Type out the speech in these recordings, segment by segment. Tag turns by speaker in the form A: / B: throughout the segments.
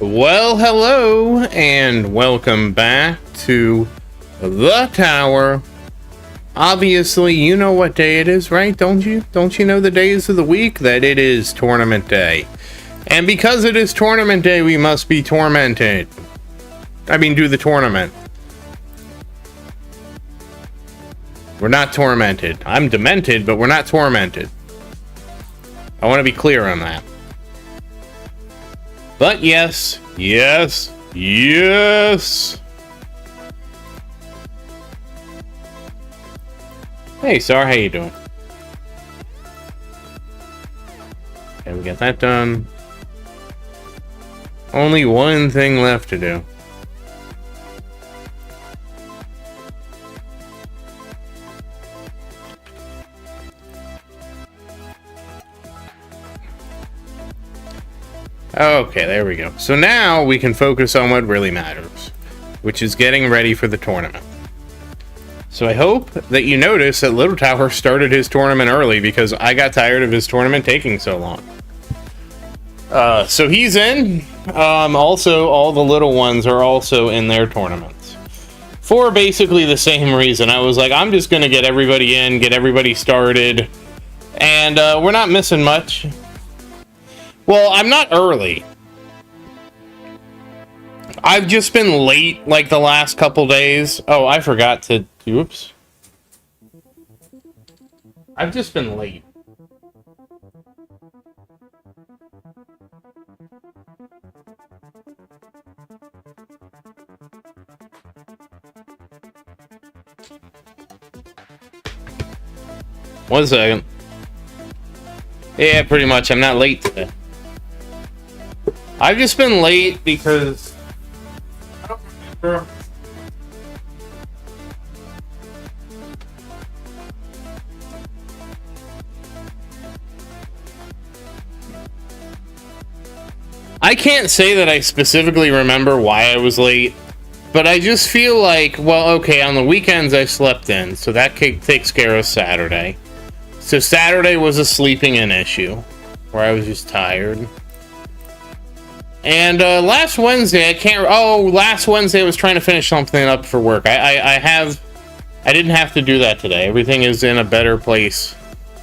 A: Well, hello, and welcome back to the tower. Obviously, you know what day it is, right? Don't you? Don't you know the days of the week? That it is tournament day. And because it is tournament day, we must be tormented. I mean, do the tournament. We're not tormented. I'm demented, but we're not tormented. I want to be clear on that. But yes, yes, yes. Hey, Sar, how you doing? Okay, we got that done. Only one thing left to do. Okay, there we go. So now we can focus on what really matters, which is getting ready for the tournament. So I hope that you notice that Little Tower started his tournament early because I got tired of his tournament taking so long. So he's in. Also, all the little ones are also in their tournaments. For basically the same reason. I was like, I'm just going to get everybody in, get everybody started. And we're not missing much. Well, I'm not early. I've just been late, like, the last couple days. Oh, I forgot to... Oops. I've just been late. One second. Yeah, pretty much. I'm not late today. I've just been late because I don't remember. I can't say that I specifically remember why I was late, but I just feel like, well, okay, on the weekends I slept in, so that takes care of Saturday. So Saturday was a sleeping in issue, where I was just tired. And last Wednesday, last Wednesday I was trying to finish something up for work. I didn't have to do that today. Everything is in a better place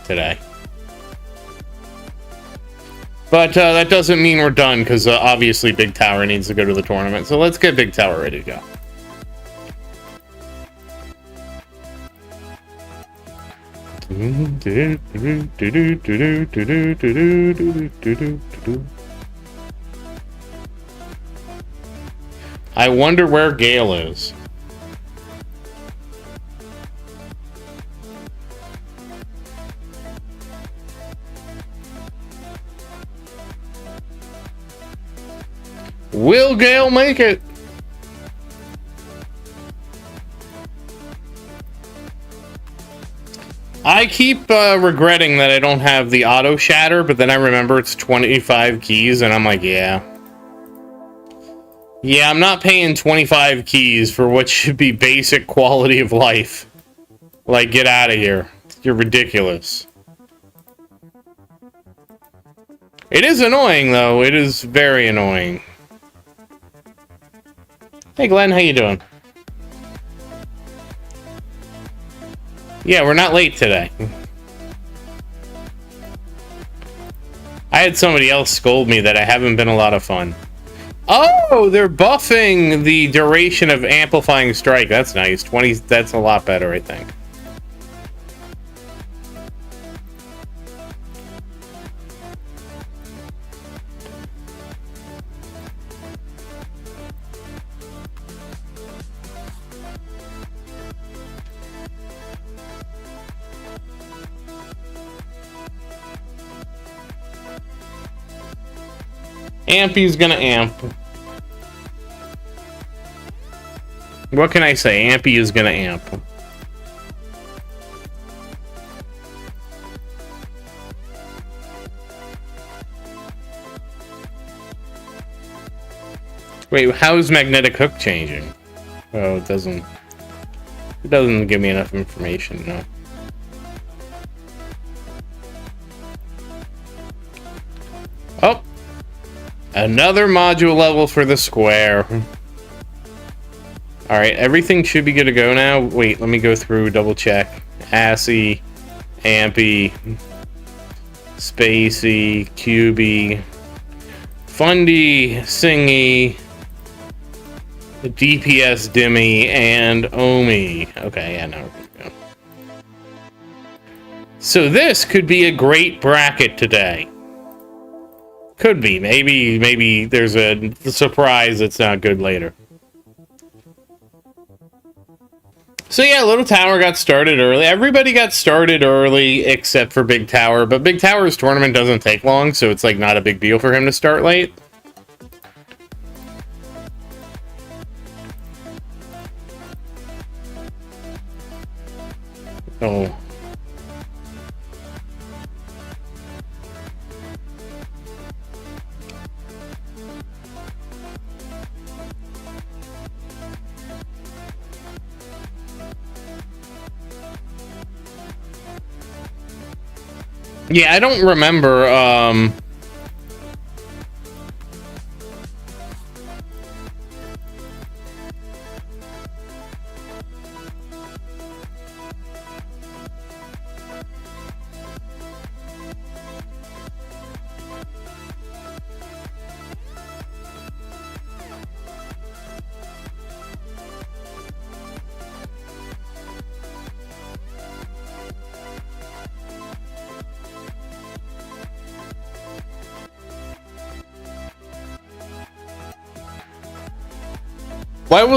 A: today. But that doesn't mean we're done, because obviously Big Tower needs to go to the tournament. So let's get Big Tower ready to go. I wonder where Gale is. Will Gale make it? I keep regretting that I don't have the auto shatter, but then I remember it's 25 keys, and I'm like, yeah. Yeah, I'm not paying 25 keys for what should be basic quality of life. Like, get out of here. You're ridiculous. It is annoying, though. It is very annoying. Hey, Glenn, how you doing? Yeah, we're not late today. I had somebody else scold me that I haven't been a lot of fun. Oh, they're buffing the duration of amplifying strike. That's nice. 20, that's a lot better, I think. Ampy's gonna amp. What can I say? Ampy is gonna amp. Wait, how is Magnetic Hook changing? Oh, it doesn't give me enough information, no. Oh! Another module level for the square. Alright, everything should be good to go now. Wait, let me go through, double check. ASCII, AMPI, Spacey, QB, Fundy, Singy, DPS Dimmy, and Omi. Okay, yeah, no. So this could be a great bracket today. Could be. Maybe there's a surprise that's not good later. So yeah, Little Tower got started early. Everybody got started early except for Big Tower, but Big Tower's tournament doesn't take long, so it's like not a big deal for him to start late. Oh. Yeah, I don't remember,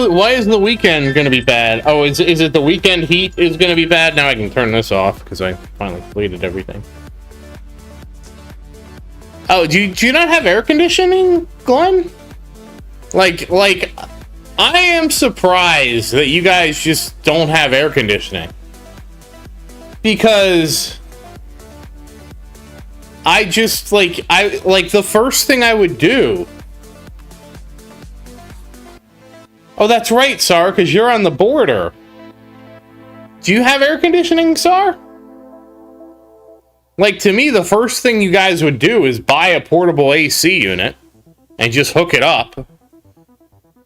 A: why is the weekend gonna be bad? Oh, is it the weekend heat is gonna be bad? Now I can turn this off because I finally completed everything. Oh, do you not have air conditioning, Glenn? Like I am surprised that you guys just don't have air conditioning. Because I just the first thing I would do. Oh, that's right, Sar, because you're on the border. Do you have air conditioning, Sar? Like, to me, the first thing you guys would do is buy a portable AC unit and just hook it up.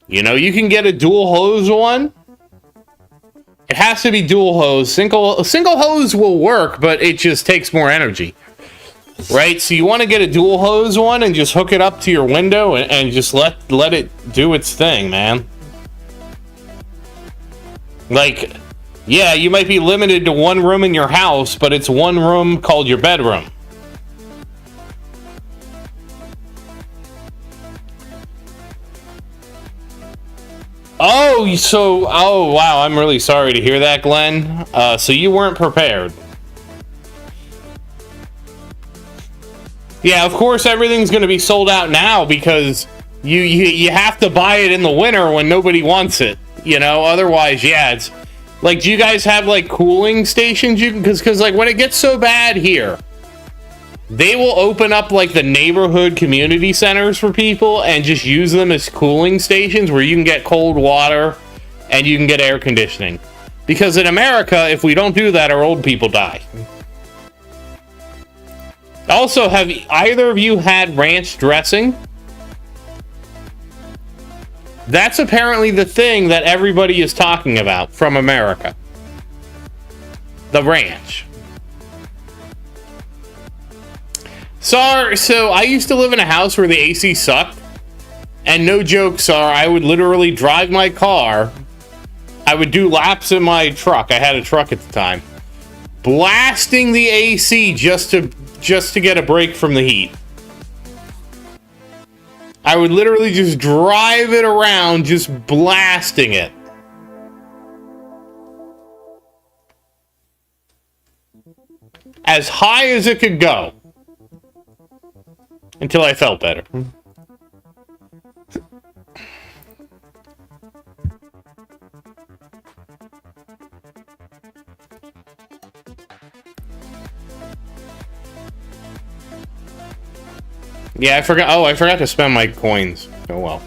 A: You know, you can get a dual hose one. It has to be dual hose. Single hose will work, but it just takes more energy. Right? So you want to get a dual hose one and just hook it up to your window and just let it do its thing, man. Like, yeah, you might be limited to one room in your house, but it's one room called your bedroom. Oh, wow, I'm really sorry to hear that, Glenn. So you weren't prepared. Yeah, of course everything's going to be sold out now because you have to buy it in the winter when nobody wants it. You know, otherwise, yeah, it's like, do you guys have like cooling stations? Because like when it gets so bad here, they will open up like the neighborhood community centers for people and just use them as cooling stations where you can get cold water and you can get air conditioning. Because in America, if we don't do that, our old people die. Also, have either of you had ranch dressing? That's apparently the thing that everybody is talking about from America. The ranch. So I used to live in a house where the AC sucked. And no joke, Sar, I would literally drive my car. I would do laps in my truck. I had a truck at the time. Blasting the AC just to get a break from the heat. I would literally just drive it around, just blasting it. As high as it could go. Until I felt better. Yeah, I forgot. Oh, I forgot to spend my coins. Oh well.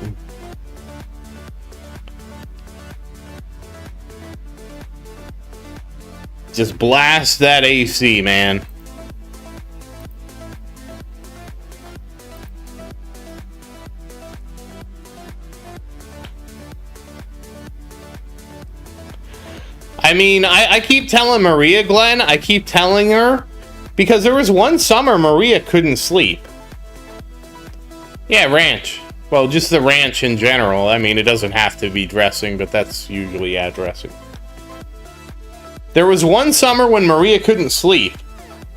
A: Just blast that AC, man. I mean, I keep telling Maria, Glenn, I keep telling her, because there was one summer Maria couldn't sleep. Yeah, ranch. Well, just the ranch in general. I mean, it doesn't have to be dressing, but that's usually dressing. There was one summer when Maria couldn't sleep.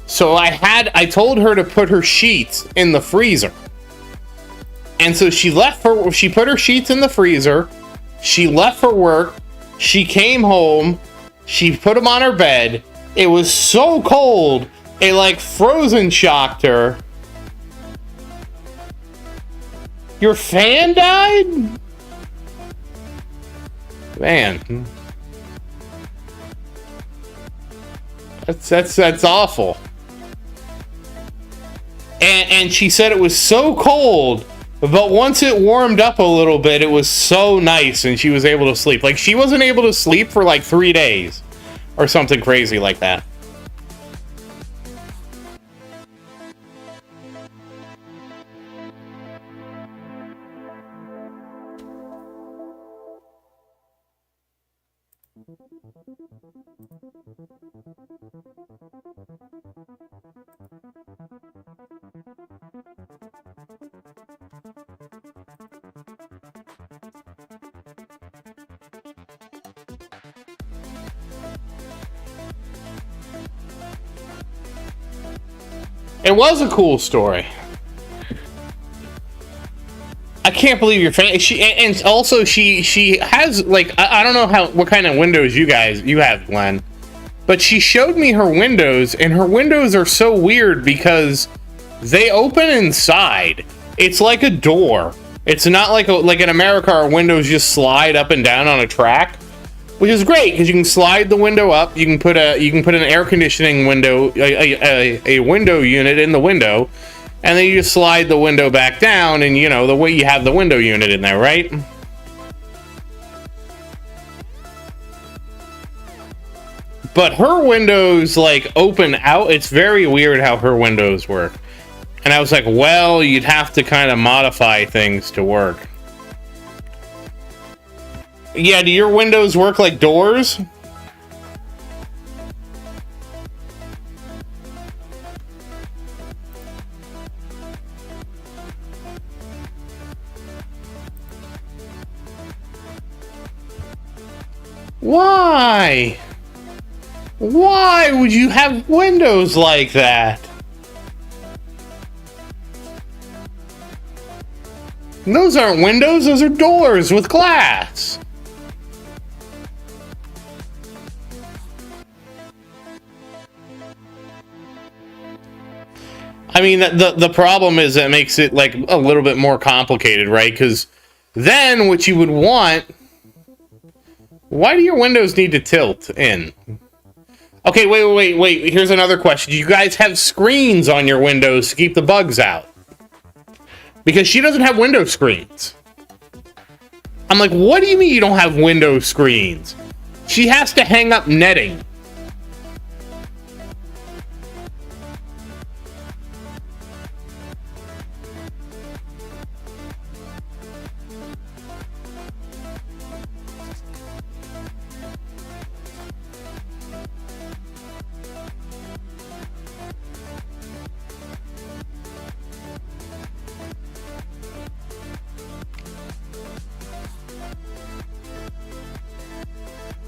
A: So I told her to put her sheets in the freezer. And so she put her sheets in the freezer. She left for work. She came home. She put them on her bed. It was so cold, it like frozen shocked her. Your fan died? Man. That's awful. And she said it was so cold, but once it warmed up a little bit, it was so nice and she was able to sleep. Like, she wasn't able to sleep for like 3 days or something crazy like that. It was a cool story. I can't believe your fan. And also she has like I don't know what kind of windows you have, Glenn, but she showed me her windows, and her windows are so weird because they open inside. It's like a door. It's not like in America our windows just slide up and down on a track, which is great because you can slide the window up. You can put an air conditioning window, a window unit in the window, and then you just slide the window back down, and you know the way you have the window unit in there, right? But her windows like open out. It's very weird how her windows work. And I was like, well, you'd have to kind of modify things to work. Yeah, do your windows work like doors? Why? Why would you have windows like that? Those aren't windows, those are doors with glass. I mean, the problem is that it makes it like a little bit more complicated, right? Because then what you would want... Why do your windows need to tilt in? Okay, wait. Here's another question. Do you guys have screens on your windows to keep the bugs out? Because she doesn't have window screens. I'm like, what do you mean you don't have window screens? She has to hang up netting.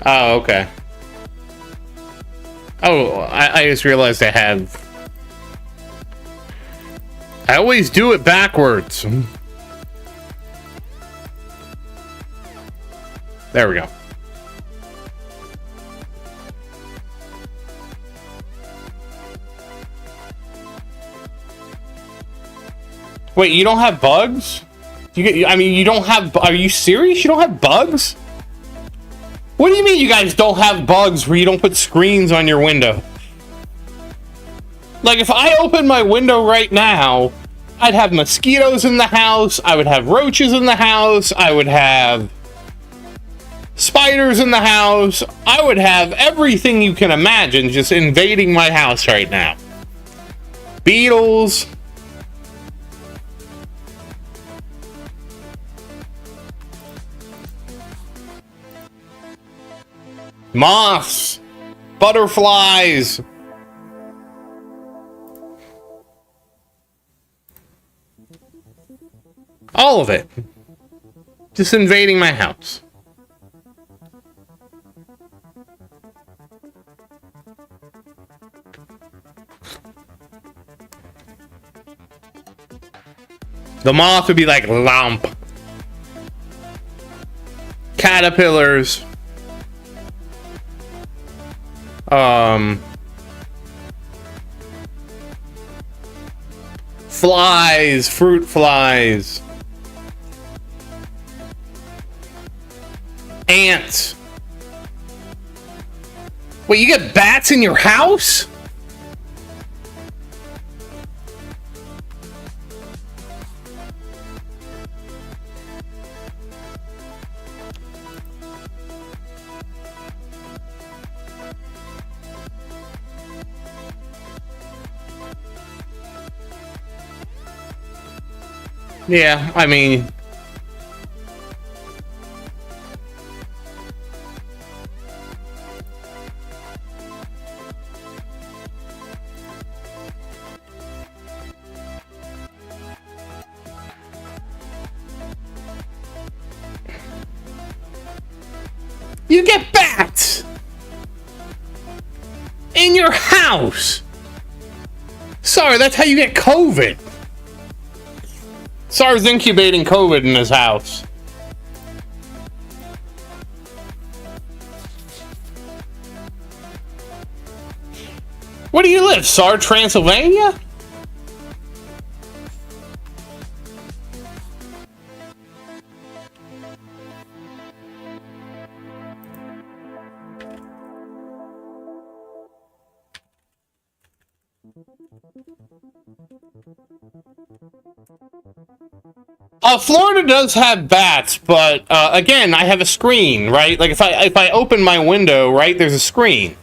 A: Oh, okay. Oh, I just realized I always do it backwards. There we go. Wait, you don't have bugs? You don't have... Are you serious? You don't have bugs? What do you mean you guys don't have bugs where you don't put screens on your window? Like, if I open my window right now, I'd have mosquitoes in the house, I would have roaches in the house, I would have spiders in the house, I would have everything you can imagine just invading my house right now. Beetles. Moths, butterflies. All of it. Just invading my house. The moth would be like lump. Caterpillars. Flies, fruit flies. Ants. Wait, you get bats in your house? Yeah, I mean... You get bats! In your house! Sorry, that's how you get COVID. SARS incubating COVID in his house. Where do you live? SAR, Transylvania? Florida does have bats, but again, I have a screen, right? Like if I open my window, right, there's a screen,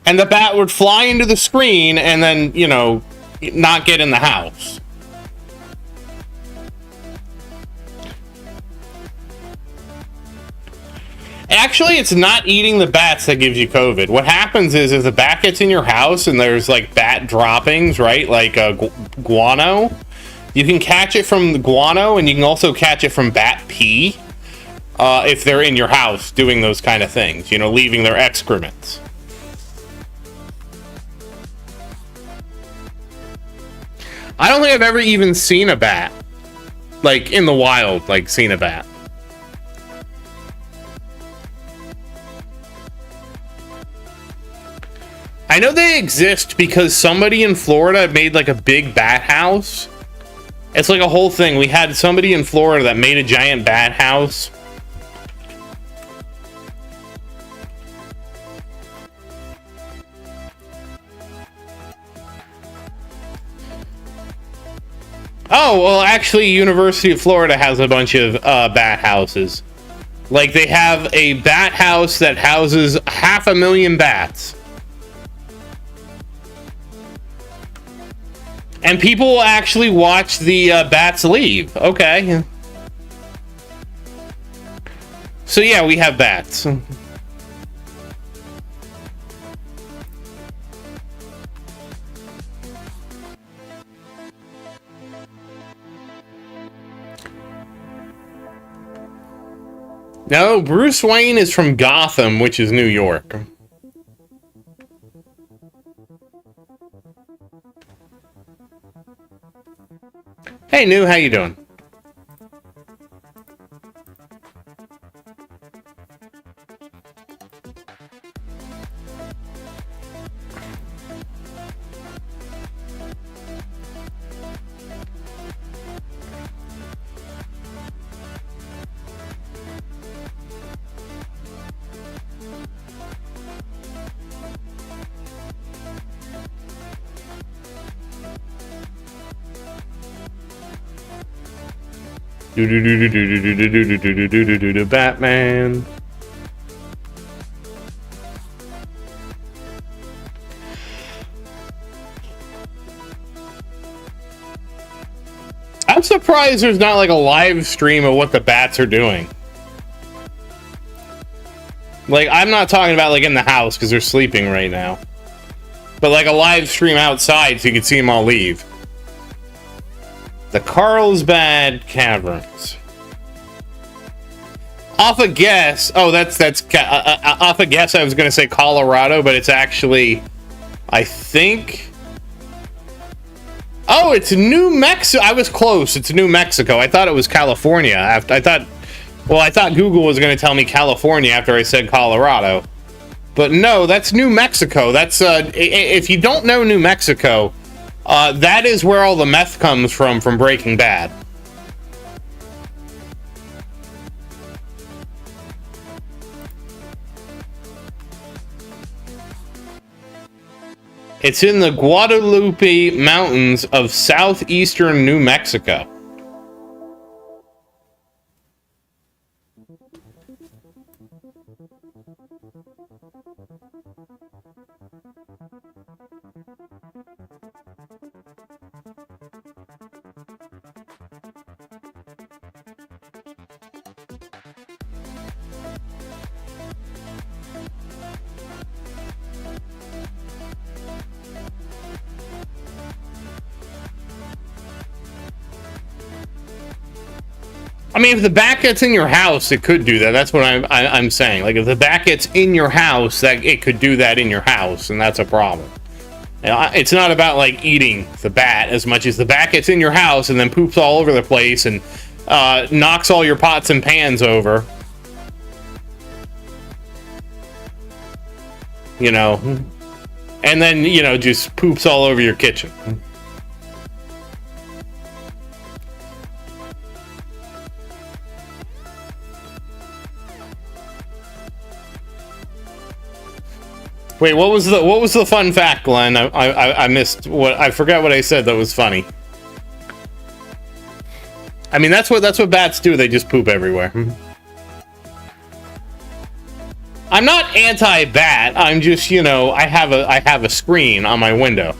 A: and the bat would fly into the screen and then, you know, not get in the house. Actually, it's not eating the bats that gives you COVID. What happens is if the bat gets in your house and there's like bat droppings, right, like guano. You can catch it from the guano, and you can also catch it from bat pee if they're in your house doing those kind of things, you know, leaving their excrements. I don't think I've ever even seen a bat, like in the wild, like seen a bat. I know they exist because somebody in Florida made like a big bat house. It's like a whole thing. We had somebody in Florida that made a giant bat house. Oh, well, actually, University of Florida has a bunch of bat houses. Like, they have a bat house that houses 500,000 bats. And people will actually watch the bats leave. Okay. So yeah, we have bats. No, Bruce Wayne is from Gotham, which is New York. Hey, New, how you doing? Batman. I'm surprised there's not like a live stream of what the bats are doing. Like, I'm not talking about, like, in the house, because they're sleeping right now. But, like, a live stream outside so you can see them all leave. The Carlsbad Caverns. Off a guess... Oh, that's off a guess, I was going to say Colorado, but it's actually... I think... Oh, it's New Mexico. I was close. It's New Mexico. I thought it was California. I thought Google was going to tell me California after I said Colorado. But no, that's New Mexico. That's, if you don't know New Mexico, that is where all the meth comes from Breaking Bad. It's in the Guadalupe Mountains of southeastern New Mexico. I mean, if the bat gets in your house, it could do that. That's what I'm saying. Like, if the bat gets in your house, that it could do that in your house, and that's a problem. It's not about, like, eating the bat as much as the bat gets in your house and then poops all over the place and knocks all your pots and pans over. You know. And then, you know, just poops all over your kitchen. Wait, what was the fun fact, Glenn? I missed I forgot what I said that was funny. I mean, that's what bats do. They just poop everywhere. I'm not anti-bat. I'm just, you know, I have a screen on my window.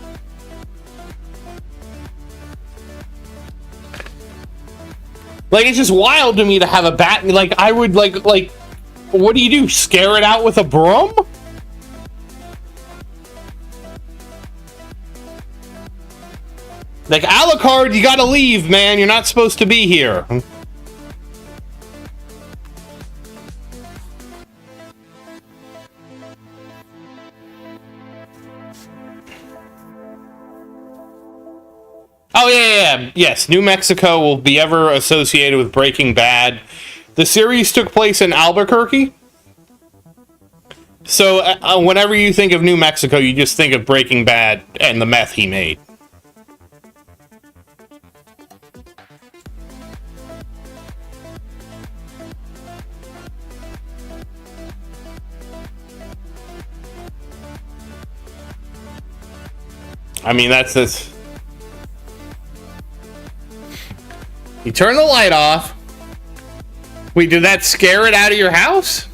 A: Like, it's just wild to me to have a bat. Like, I would like what do you do? Scare it out with a broom? Like, Alucard, you gotta leave, man. You're not supposed to be here. Oh, yeah. Yes, New Mexico will be ever associated with Breaking Bad. The series took place in Albuquerque. So, whenever you think of New Mexico, you just think of Breaking Bad and the meth he made. I mean, that's this. You turn the light off. Wait, did that scare it out of your house?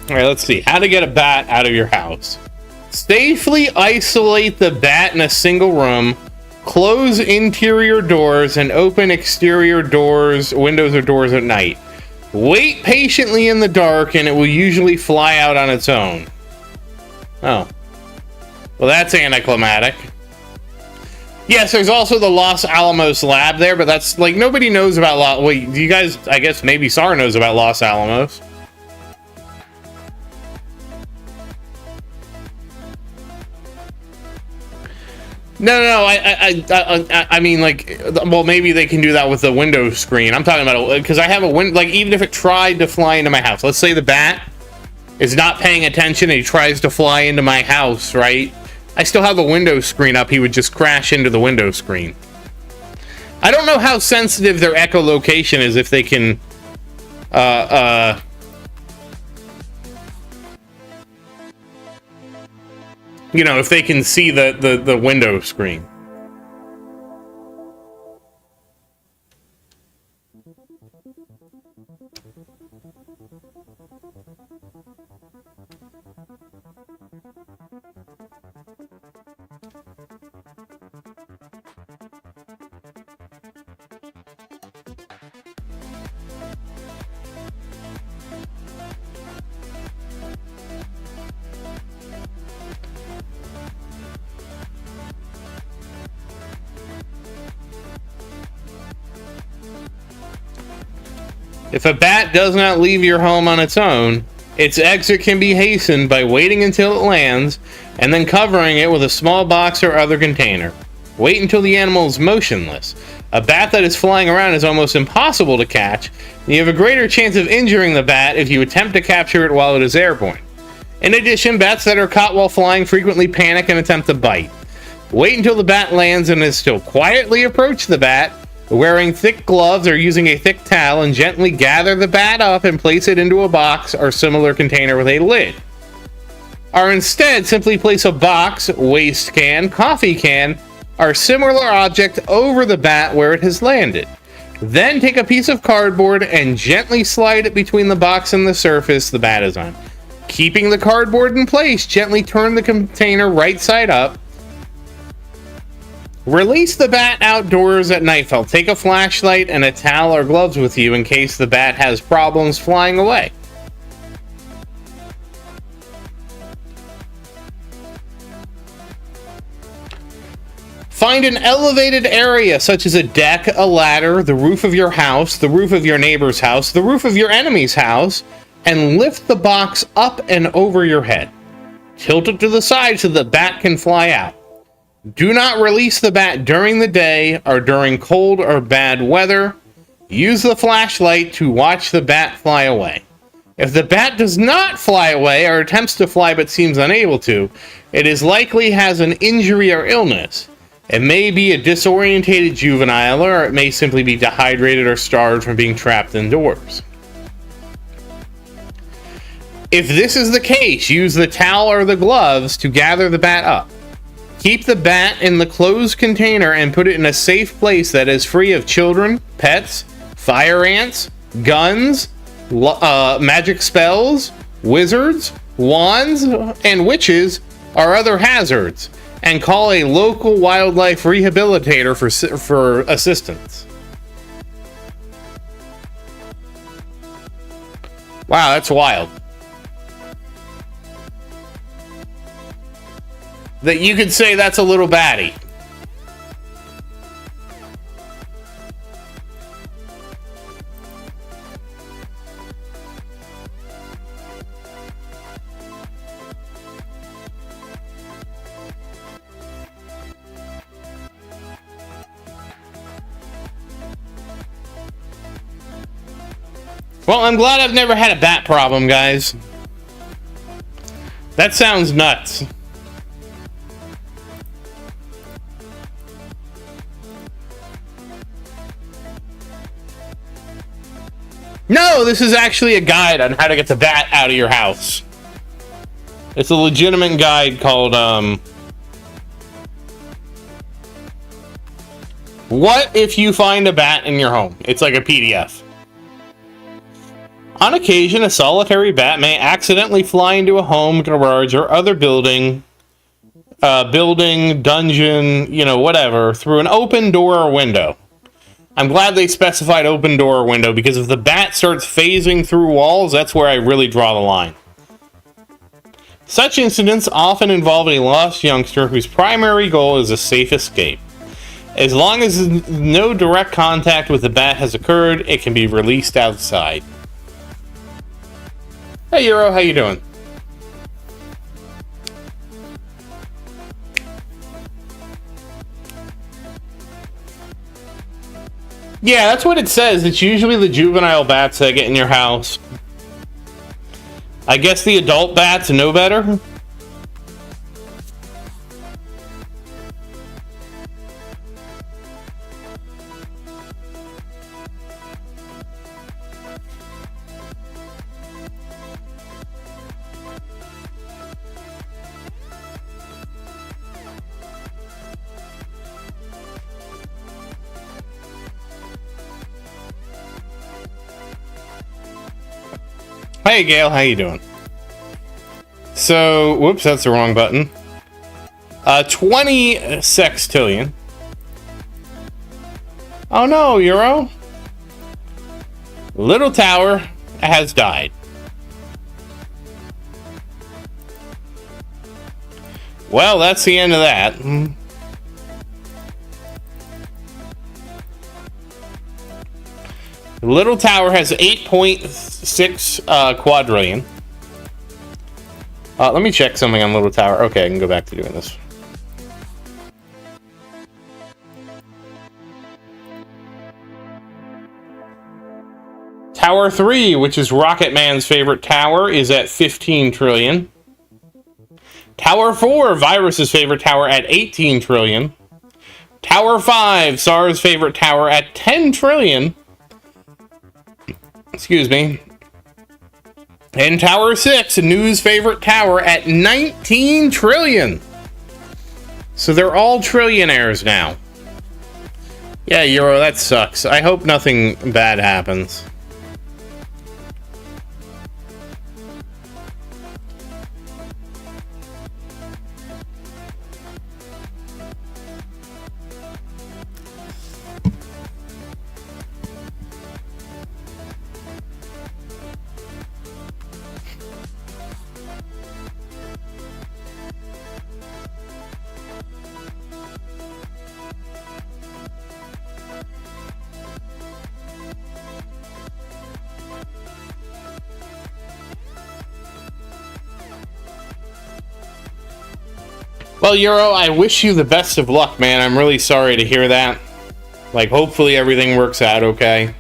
A: All right, let's see. How to get a bat out of your house. Safely isolate the bat in a single room. Close interior doors and open exterior doors, windows or doors at night. Wait patiently in the dark and it will usually fly out on its own. Oh. Well, that's anticlimactic. Yes, there's also the Los Alamos lab there, but that's, like, nobody knows about Wait, you guys, I guess maybe SAR knows about Los Alamos. No. I mean, like, well, maybe they can do that with the window screen. I'm talking about, because I have a window, like, even if it tried to fly into my house. Let's say the bat is not paying attention and he tries to fly into my house, right? I still have a window screen up. He would just crash into the window screen. I don't know how sensitive their echolocation is if they can, you know, if they can see the window screen. If a bat does not leave your home on its own, its exit can be hastened by waiting until it lands and then covering it with a small box or other container. Wait until the animal is motionless. A bat that is flying around is almost impossible to catch, and you have a greater chance of injuring the bat if you attempt to capture it while it is airborne. In addition, bats that are caught while flying frequently panic and attempt to bite. Wait until the bat lands and is still quietly approach the bat, wearing thick gloves or using a thick towel, and gently gather the bat up and place it into a box or similar container with a lid. Or instead, simply place a box, waste can, coffee can, or similar object over the bat where it has landed. Then take a piece of cardboard and gently slide it between the box and the surface the bat is on. Keeping the cardboard in place, gently turn the container right side up. Release the bat outdoors at nightfall. Take a flashlight and a towel or gloves with you in case the bat has problems flying away. Find an elevated area such as a deck, a ladder, the roof of your house, the roof of your neighbor's house, the roof of your enemy's house, and lift the box up and over your head. Tilt it to the side so the bat can fly out. Do not release the bat during the day or during cold or bad weather. Use the flashlight to watch the bat fly away. If the bat does not fly away or attempts to fly but seems unable to, it is likely has an injury or illness. It may be a disorientated juvenile, or it may simply be dehydrated or starved from being trapped indoors. If this is the case, use the towel or the gloves to gather the bat up. Keep the bat in the closed container and put it in a safe place that is free of children, pets, fire ants, guns, magic spells, wizards, wands, and witches, or other hazards, and call a local wildlife rehabilitator for assistance. Wow, that's wild. That you could say that's a little batty. Well, I'm glad I've never had a bat problem, guys. That sounds nuts. No, this is actually a guide on how to get the bat out of your house. It's a legitimate guide called, What If You Find a Bat in Your Home? It's like a PDF. On occasion, a solitary bat may accidentally fly into a home, garage, or other building, dungeon, whatever, through an open door or window. I'm glad they specified open door or window, because if the bat starts phasing through walls, that's where I really draw the line. Such incidents often involve a lost youngster whose primary goal is a safe escape. As long as no direct contact with the bat has occurred, it can be released outside. Hey Euro, how you doing? Yeah, that's what it says. It's usually the juvenile bats that get in your house. I guess the adult bats know better. Hey Gail, how you doing? So, whoops, that's the wrong button. 20 sextillion. Oh no, Euro. Little tower has died. Well, that's the end of that. Little Tower has 8.6 quadrillion. Let me check something on Little Tower. Okay, I can go back to doing this. Tower 3, which is Rocket Man's favorite tower, is at 15 trillion. Tower 4, Virus's favorite tower, at 18 trillion. Tower 5, SAR's favorite tower, at 10 trillion. Excuse me. And Tower 6, New's favorite tower, at 19 trillion. So they're all trillionaires now. Yeah, Euro, that sucks. I hope nothing bad happens. Well, Euro, I wish you the best of luck, man. I'm really sorry to hear that. Like, hopefully everything works out okay.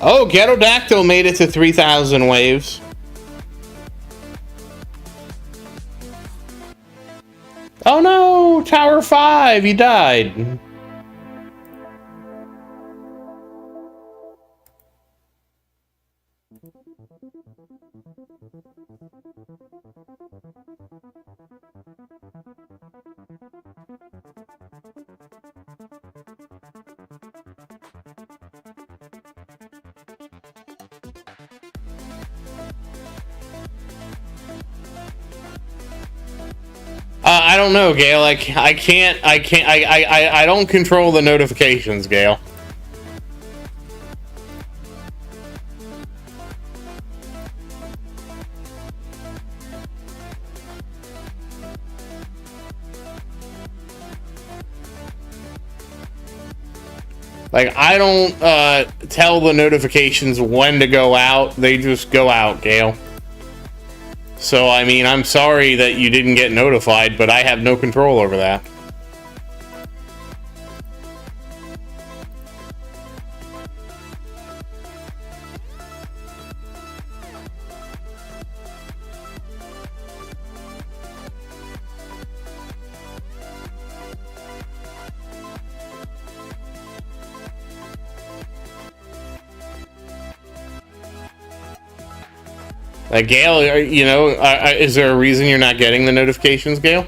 A: Oh, Ghetto made it to 3,000 waves. Oh no, Tower 5, he died. I don't know, Gail. I don't control the notifications, Gail. Like, I don't tell the notifications when to go out. They just go out, Gail. So, I mean, I'm sorry that you didn't get notified, but I have no control over that. Gail, you know, is there a reason you're not getting the notifications, Gail?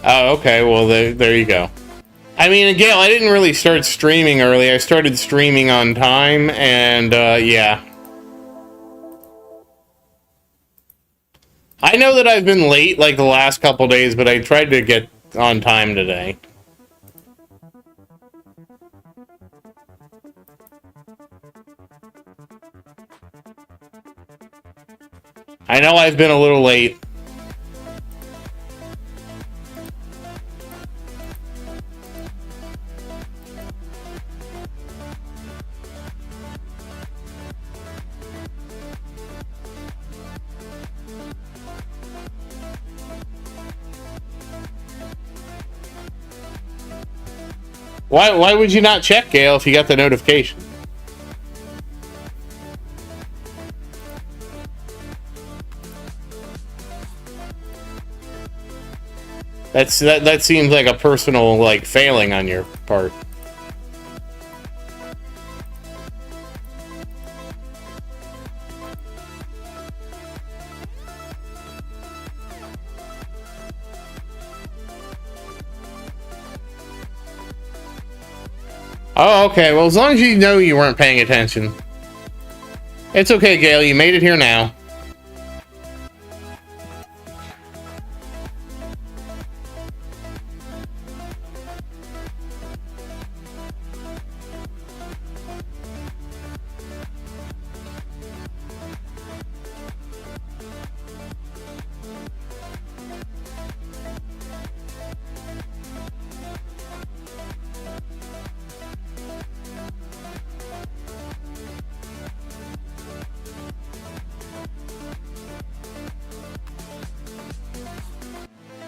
A: Oh, okay. Well, there you go. I mean, Gail, I didn't really start streaming early. I started streaming on time, and, yeah. I know that I've been late, like, the last couple days, but I tried to get on time today. I know I've been a little late. Why would you not check, Gail, if you got the notification? That seems like a personal, like, failing on your part. Oh, okay. Well, as long as you know you weren't paying attention. It's okay, Gale. You made it here now.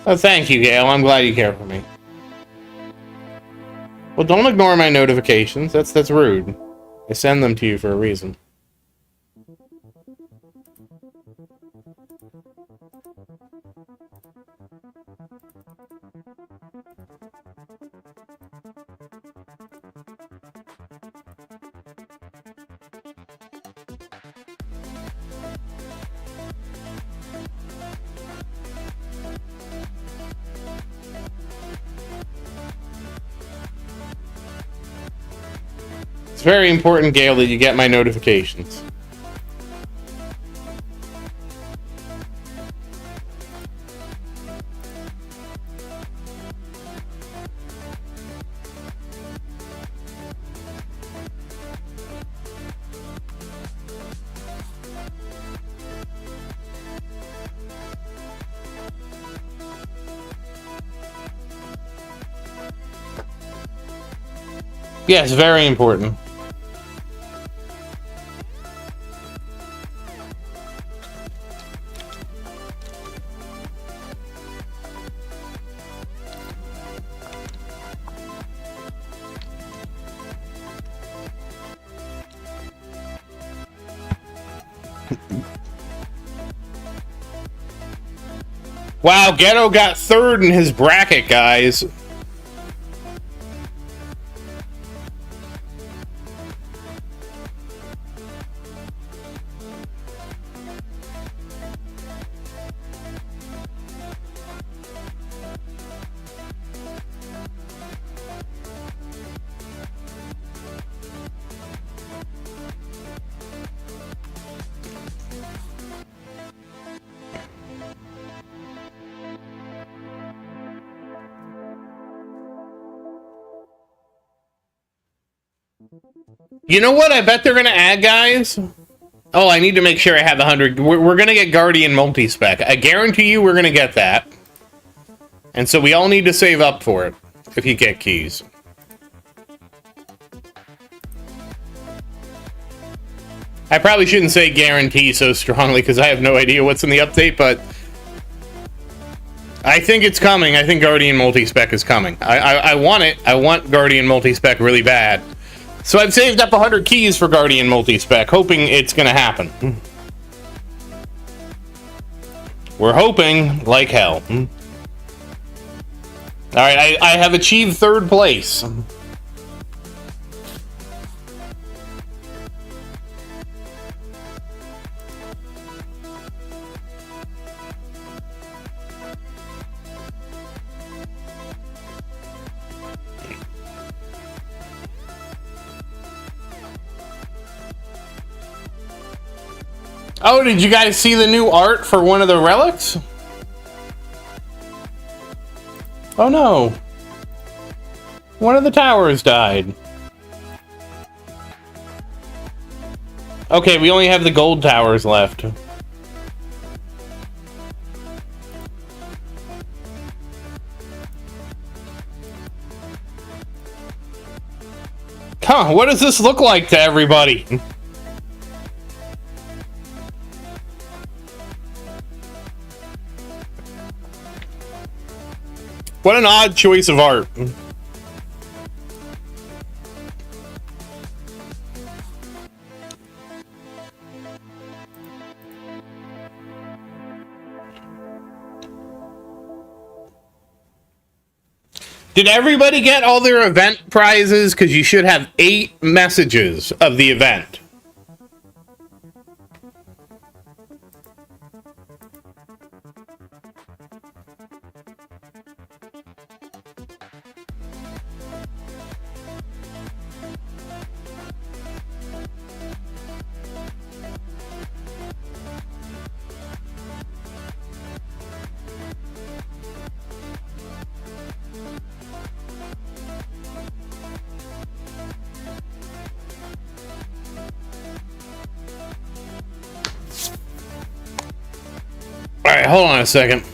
A: Oh, thank you, Gale. I'm glad you care for me. Well, don't ignore my notifications. That's rude. I send them to you for a reason. It's very important, Gale, that you get my notifications. Yes, very important. Wow, Ghetto got third in his bracket, guys. You know what I bet they're going to add, guys? Oh, I need to make sure I have the 100. We're going to get Guardian multi-spec. I guarantee you we're going to get that. And so we all need to save up for it if you get keys. I probably shouldn't say guarantee so strongly because I have no idea what's in the update, but I think it's coming. I think Guardian multi-spec is coming. I want it. I want Guardian multi-spec really bad. So I've saved up 100 keys for Guardian multi-spec, hoping it's going to happen. We're hoping like hell. Alright, I have achieved third place. Oh, did you guys see the new art for one of the relics? Oh no. One of the towers died. Okay, we only have the gold towers left. Huh, what does this look like to everybody? What an odd choice of art. Did everybody get all their event prizes? Because you should have 8 messages of the event. Alright, hold on a second.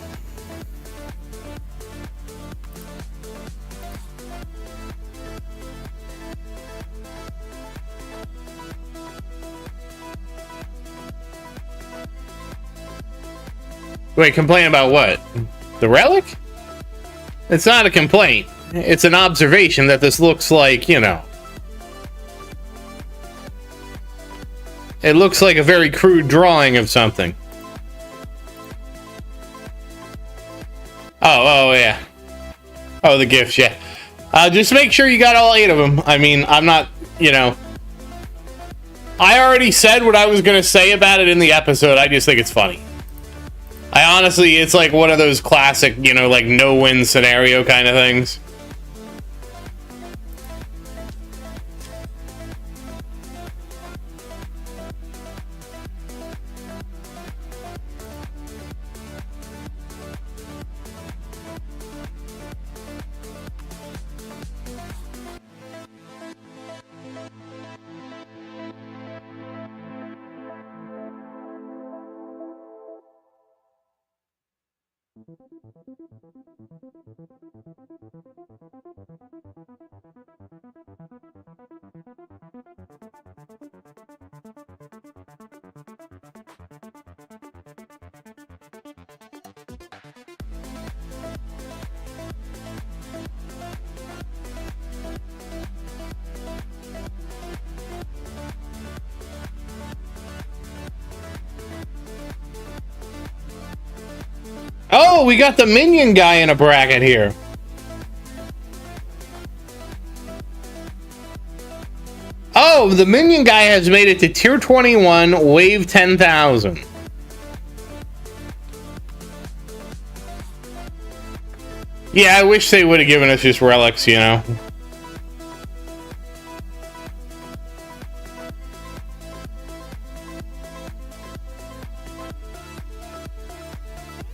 A: Wait, complain about what? The relic? It's not a complaint. It's an observation that this looks like, you know. It looks like a very crude drawing of something. Oh, yeah. Oh, the gifts, yeah. Just make sure you got all 8 of them. I mean, I'm not, you know. I already said what I was going to say about it in the episode. I just think it's funny. I honestly, it's like one of those classic, you know, like no-win scenario kind of things. Oh, we got the minion guy in a bracket here. Oh, the minion guy has made it to tier 21, wave 10,000. Yeah, I wish they would have given us just relics, you know.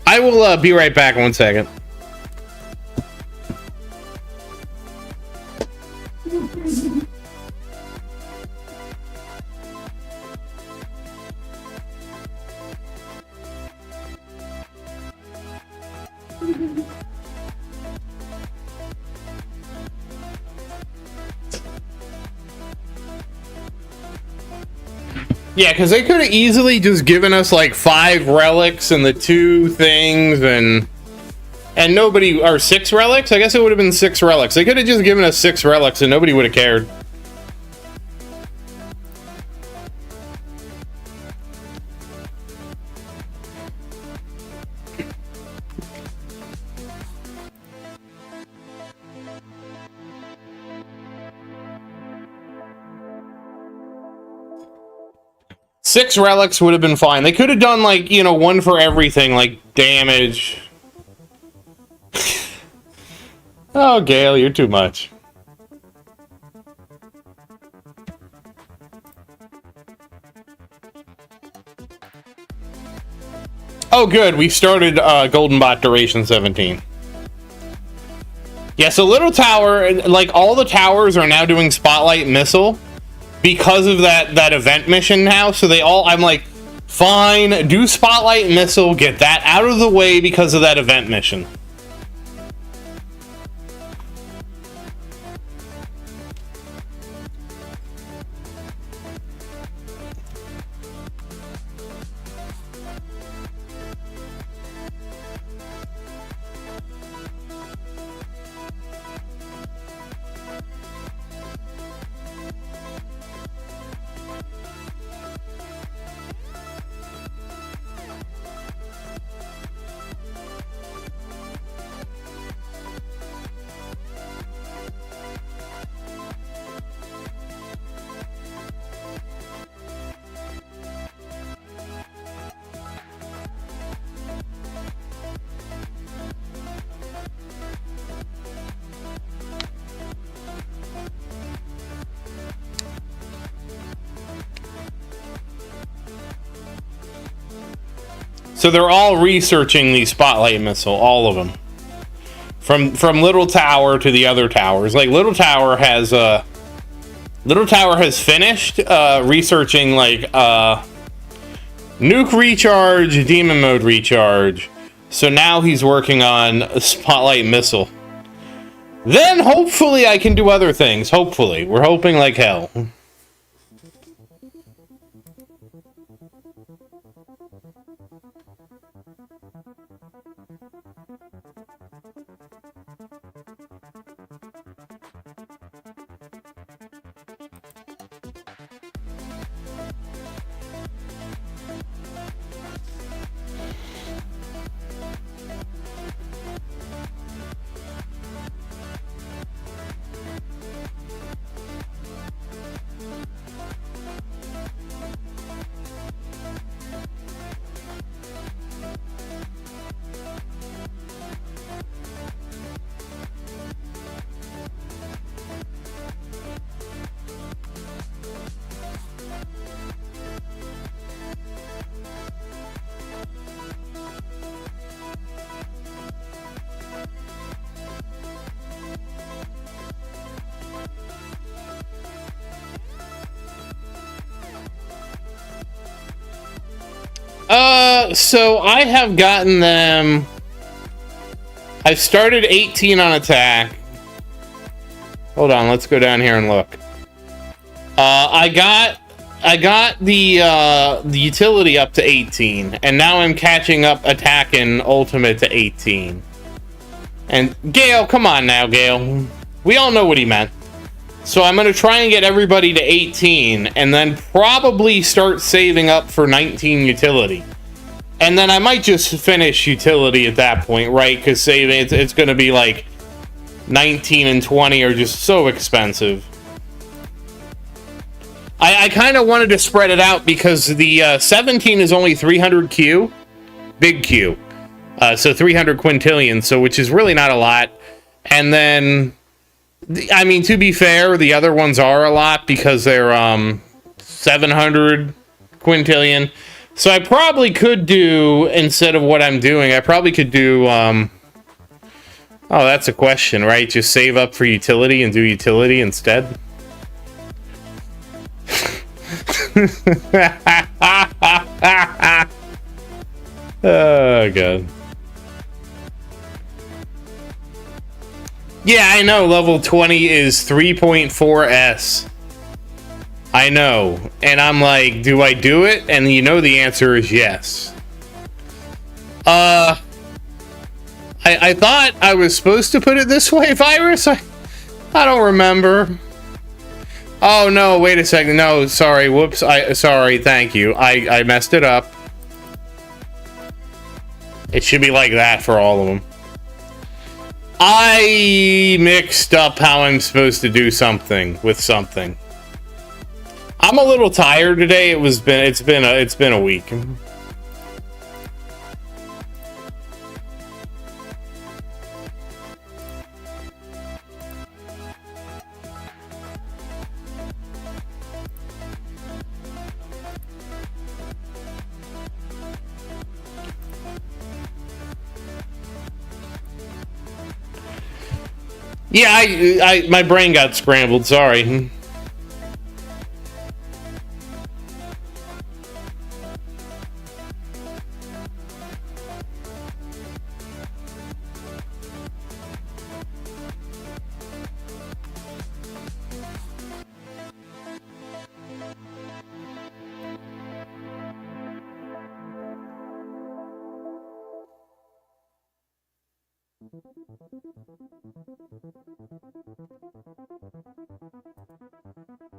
A: I will be right back 1 second. Yeah, because they could have easily just given us like 5 relics and the 2 things and nobody, or 6 relics? I guess it would have been 6 relics. They could have just given us 6 relics and nobody would have cared. Six relics would have been fine. They could have done, like, you know, 1 for everything, like damage. Oh, Gale, you're too much. Oh, good. We started Golden Bot Duration 17. Yeah, so Little Tower, like, all the towers are now doing Spotlight Missile because of that event mission now. So they all, I'm like, fine, do Spotlight Missile, get that out of the way because of that event mission. So they're all researching the Spotlight missile, all of them. From Little Tower to the other towers. Like, Little Tower has finished researching, like, nuke recharge, demon mode recharge. So now he's working on a Spotlight missile. Then hopefully I can do other things. Hopefully. We're hoping like hell. So I have gotten them. I started 18 on attack. Hold on, let's go down here and look. I got the utility up to 18, and now I'm catching up attack and ultimate to 18. And Gale, come on now, Gale. We all know what he meant. So I'm going to try and get everybody to 18, and then probably start saving up for 19 utility. And then I might just finish utility at that point, right? Because saving, it's going to be like 19 and 20 are just so expensive. I kind of wanted to spread it out because the 17 is only 300 Q, big Q. So 300 quintillion, so which is really not a lot. And then, I mean, to be fair, the other ones are a lot because they're 700 quintillion. So I probably could do, instead of what I'm doing, I probably could do, oh, that's a question, right? Just save up for utility and do utility instead. Oh, God. Yeah, I know, level 20 is 3.4S. I know. And I'm like, do I do it? And you know the answer is yes. I thought I was supposed to put it this way, Virus? I don't remember. Oh, no, wait a second. No, sorry. Whoops. Sorry, thank you. I messed it up. It should be like that for all of them. I mixed up how I'm supposed to do something with something. I'm a little tired today. It's been a week. Yeah, my brain got scrambled. Sorry.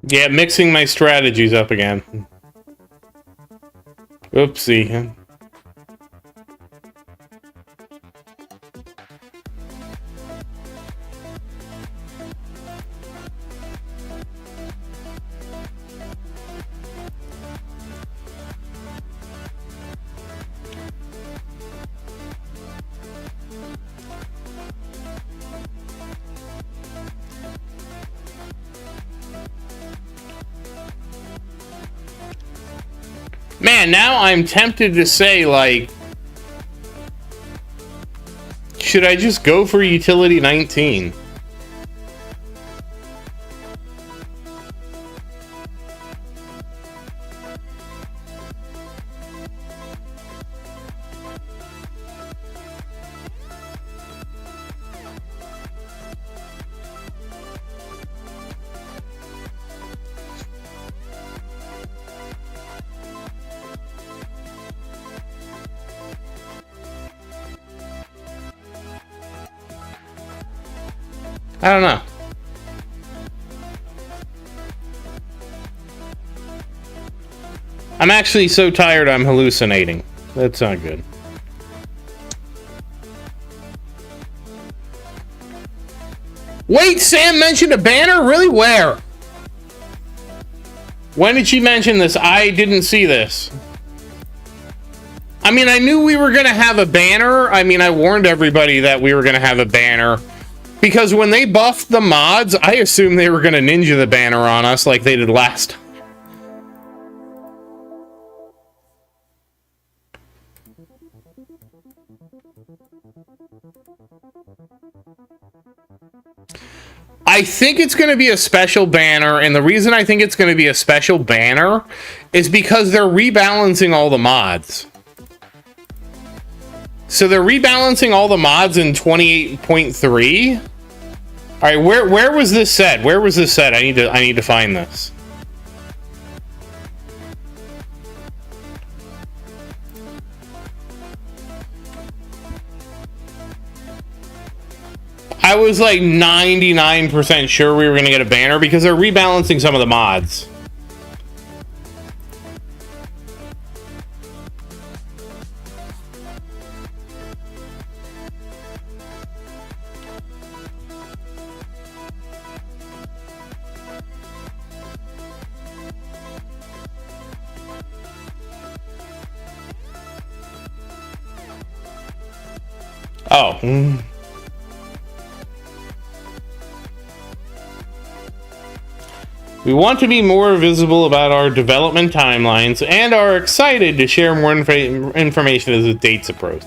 A: Yeah, mixing my strategies up again. Oopsie. Man, now I'm tempted to say, like, should I just go for utility 19? I don't know. I'm actually so tired I'm hallucinating. That's not good. Wait, Sam mentioned a banner? Really? Where? When did she mention this? I didn't see this. I mean, I knew we were going to have a banner. I mean, I warned everybody that we were going to have a banner. Because when they buffed the mods, I assumed they were going to ninja the banner on us like they did last time. I think it's going to be a special banner, and the reason I think it's going to be a special banner is because they're rebalancing all the mods. So they're rebalancing all the mods in 28.3. All right, where was this said? Where was this said? I need to find this. I was like 99% sure we were going to get a banner because they're rebalancing some of the mods. Oh. We want to be more visible about our development timelines and are excited to share more information as the dates approach.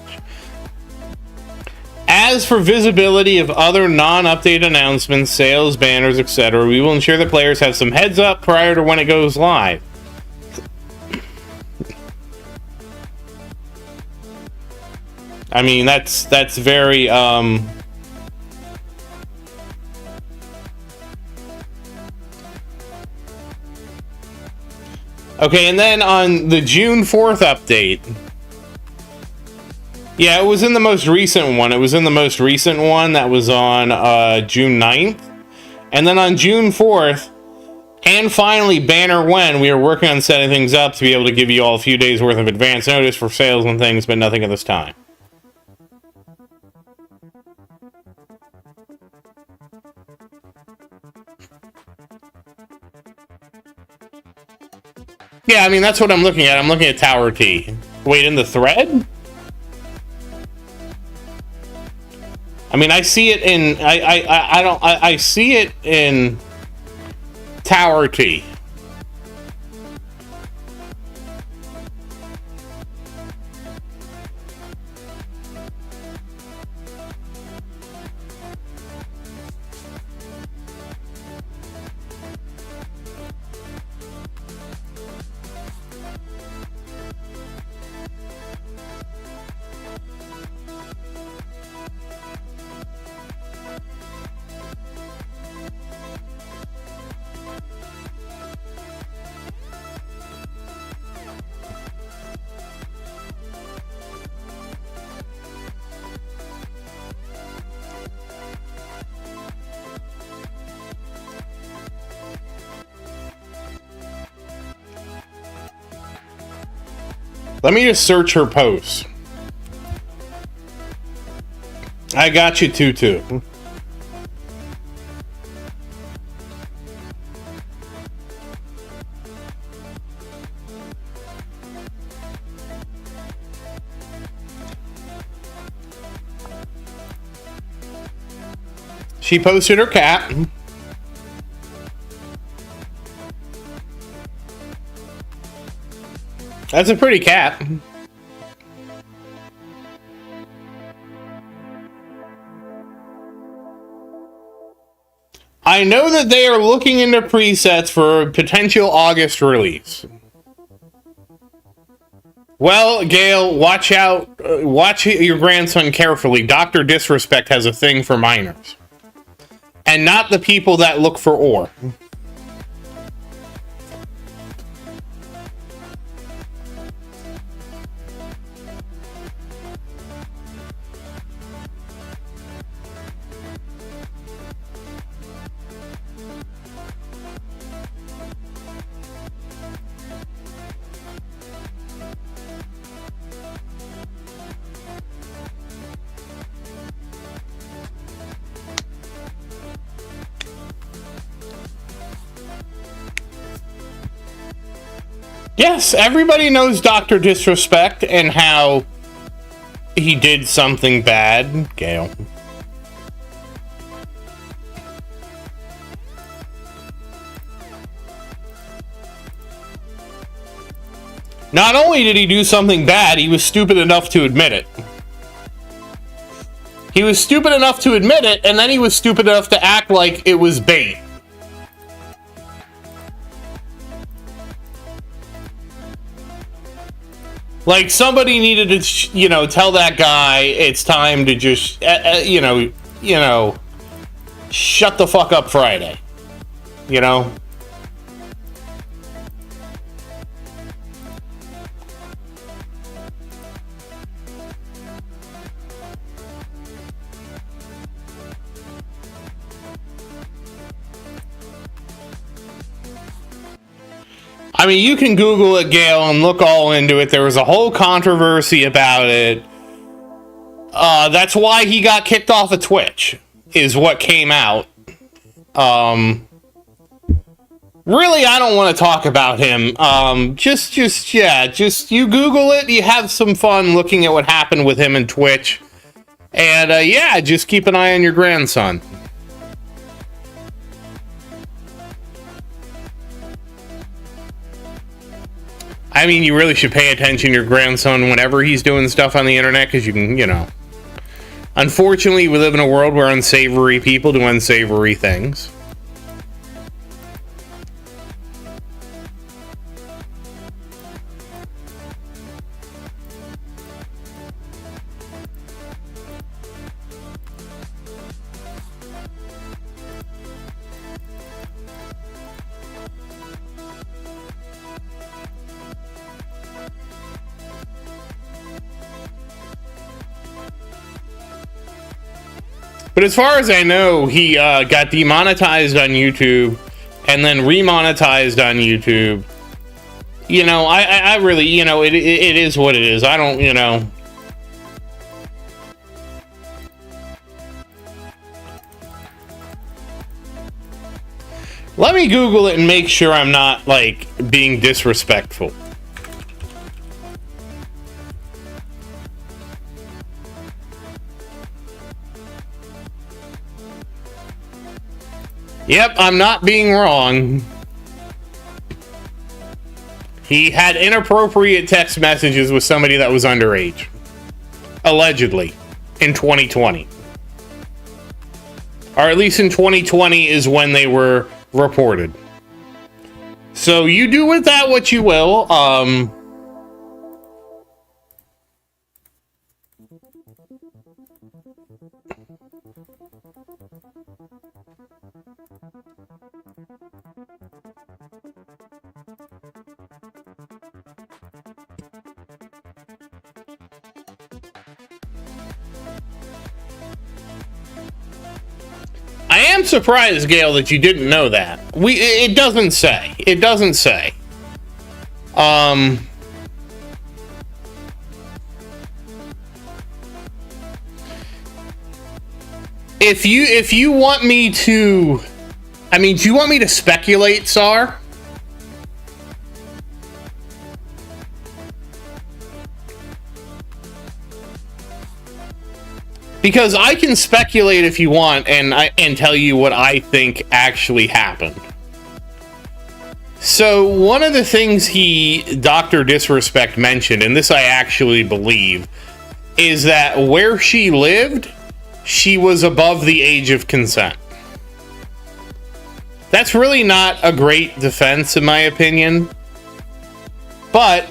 A: As for visibility of other non-update announcements, sales, banners, etc., we will ensure that players have some heads up prior to when it goes live. I mean, that's very, Okay, and then on the June 4th update, yeah, it was in the most recent one. It was in the most recent one that was on June 9th. And then on June 4th, and finally, banner when, we are working on setting things up to be able to give you all a few days worth of advance notice for sales and things, but nothing at this time. Yeah, I mean, that's what I'm looking at. I'm looking at Tower T. Wait, in the thread? I mean, I see it in... I see it in Tower T. Let me just search her posts. I got you, Tutu. She posted her cat. That's a pretty cat. I know that they are looking into presets for a potential August release. Well, Gail, watch out. Watch your grandson carefully. Dr. Disrespect has a thing for minors. And not the people that look for ore. Yes, everybody knows Dr. Disrespect and how he did something bad, Gail. Not only did he do something bad, he was stupid enough to admit it. He was stupid enough to admit it, and then he was stupid enough to act like it was bait. Like, somebody needed to, tell that guy it's time to just, shut the fuck up Friday. You know? I mean, you can Google it, Gail, and look all into it. There was a whole controversy about it. That's why he got kicked off of Twitch, is what came out. Really, I don't want to talk about him. Just you Google it. You have some fun looking at what happened with him in Twitch. And, just keep an eye on your grandson. I mean, you really should pay attention to your grandson whenever he's doing stuff on the internet, because you can, Unfortunately, we live in a world where unsavory people do unsavory things. But as far as I know, he got demonetized on YouTube and then remonetized on YouTube. I really, it is what it is. I don't, Let me Google it and make sure I'm not, being disrespectful. Yep, I'm not being wrong. He had inappropriate text messages with somebody that was underage. Allegedly. In 2020. Or at least in 2020 is when they were reported. So you do with that what you will. I am surprised, Gail, that you didn't know that. It doesn't say. It doesn't say. If you want me to, do you want me to speculate, Sar? Because I can speculate if you want, and tell you what I think actually happened. So one of the things Dr. Disrespect mentioned, and this I actually believe, is that where she lived, she was above the age of consent. That's really not a great defense, in my opinion. But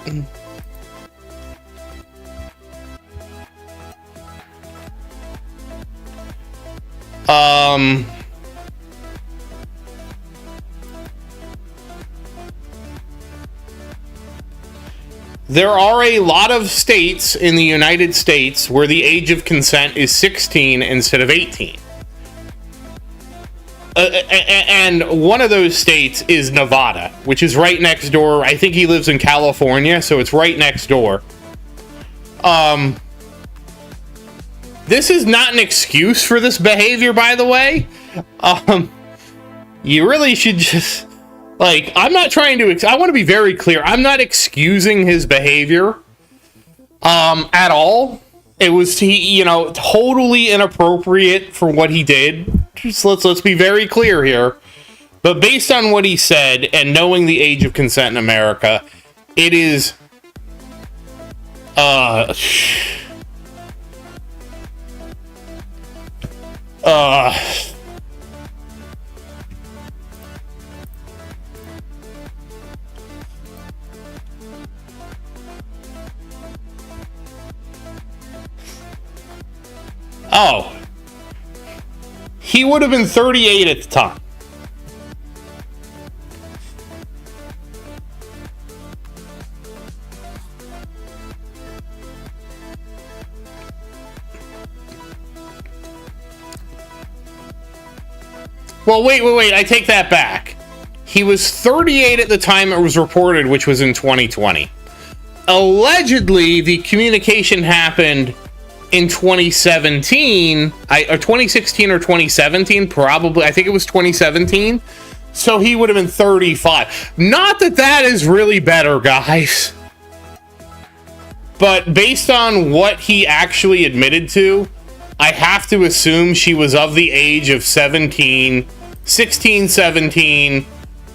A: there are a lot of states in the United States where the age of consent is 16 instead of 18. And one of those states is Nevada, which is right next door. I think he lives in California, so it's right next door. This is not an excuse for this behavior, by the way. You really should just... Like, I'm not trying to... I want to be very clear. I'm not excusing his behavior at all. It was, totally inappropriate for what he did. Just let's be very clear here. But based on what he said and knowing the age of consent in America, it is... Oh. He would have been 38 at the time. Well, wait, I take that back. He was 38 at the time it was reported, which was in 2020. Allegedly, the communication happened in 2017, or 2016 or 2017, probably. I think it was 2017. So he would have been 35. Not that that is really better, guys. But based on what he actually admitted to, I have to assume she was of the age of 16, 17,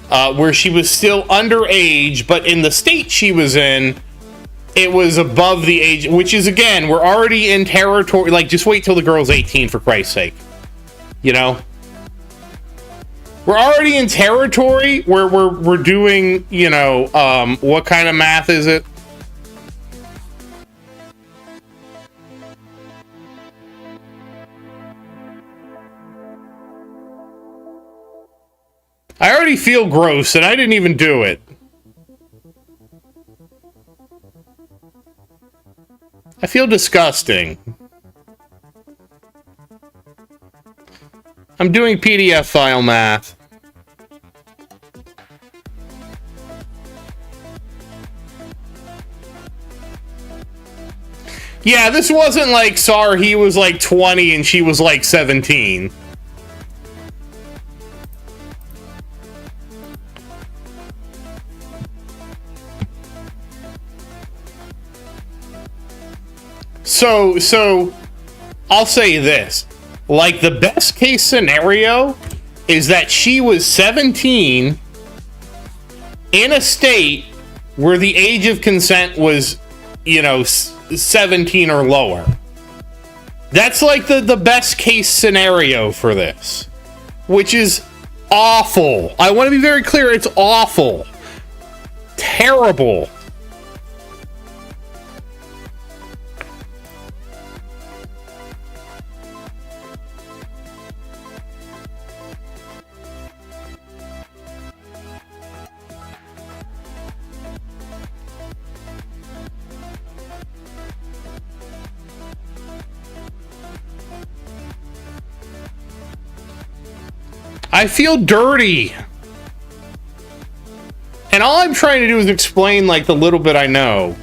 A: where she was still underage, but in the state she was in, it was above the age, which is, again, we're already in territory. Like, just wait till the girl's 18, for Christ's sake. You know? We're already in territory where we're doing, what kind of math is it? I already feel gross, and I didn't even do it. I feel disgusting. I'm doing PDF file math. Yeah, this wasn't like SAR, he was like 20 and she was like 17. So, I'll say this. Like, the best case scenario is that she was 17 in a state where the age of consent was, 17 or lower. That's like the best case scenario for this, which is awful. I want to be very clear, it's awful. Terrible. I feel dirty. And all I'm trying to do is explain, like, the little bit I know.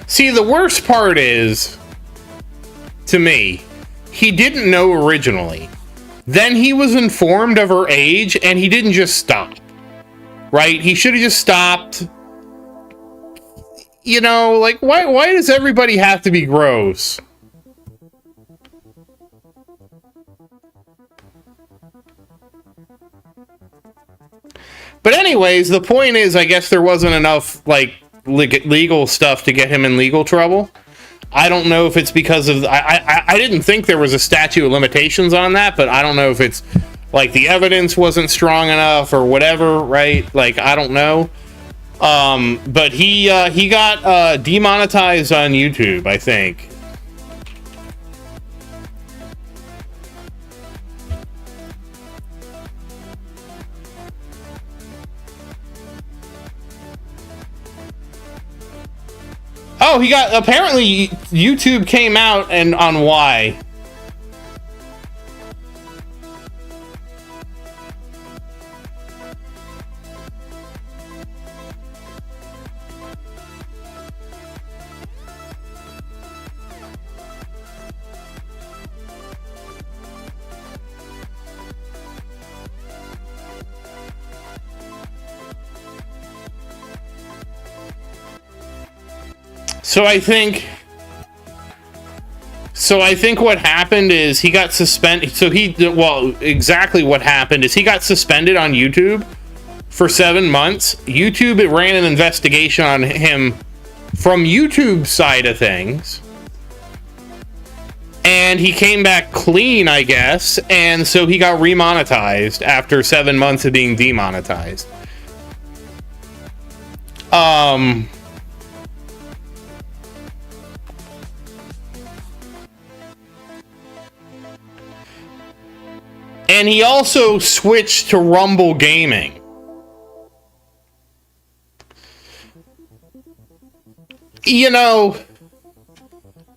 A: See, the worst part is, to me, he didn't know originally. Then he was informed of her age, and he didn't just stop. Right? He should have just stopped. Like, why does everybody have to be gross? But anyways, the point is, I guess there wasn't enough, like, legal stuff to get him in legal trouble. I don't know if it's because of I didn't think there was a statute of limitations on that, but I don't know if it's like the evidence wasn't strong enough or whatever, right? Like, I don't know. But he got demonetized on YouTube, I think. Oh, he got, apparently YouTube came out and on why. So I think what happened is he got suspended. So exactly what happened is he got suspended on YouTube for 7 months. YouTube, it ran an investigation on him from YouTube's side of things. And he came back clean, I guess. And so he got remonetized after 7 months of being demonetized. And he also switched to Rumble Gaming. You know,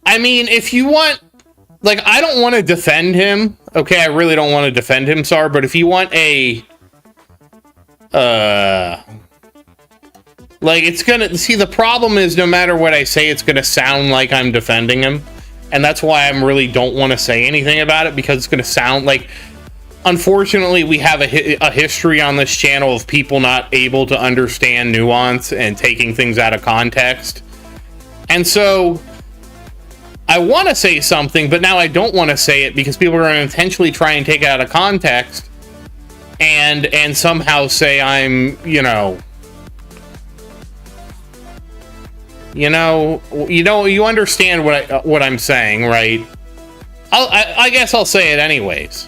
A: I mean, if you want, like, I don't want to defend him. Okay, I really don't want to defend him, Sar, but if you want a, like, it's gonna, see, the problem is no matter what I say, it's gonna sound like I'm defending him. And that's why I really don't want to say anything about it, because it's gonna sound like, unfortunately, we have a history on this channel of people not able to understand nuance and taking things out of context. And so, I want to say something, but now I don't want to say it because people are going to intentionally try and take it out of context and somehow say I'm, you understand what I'm saying, right? I guess I'll say it anyways.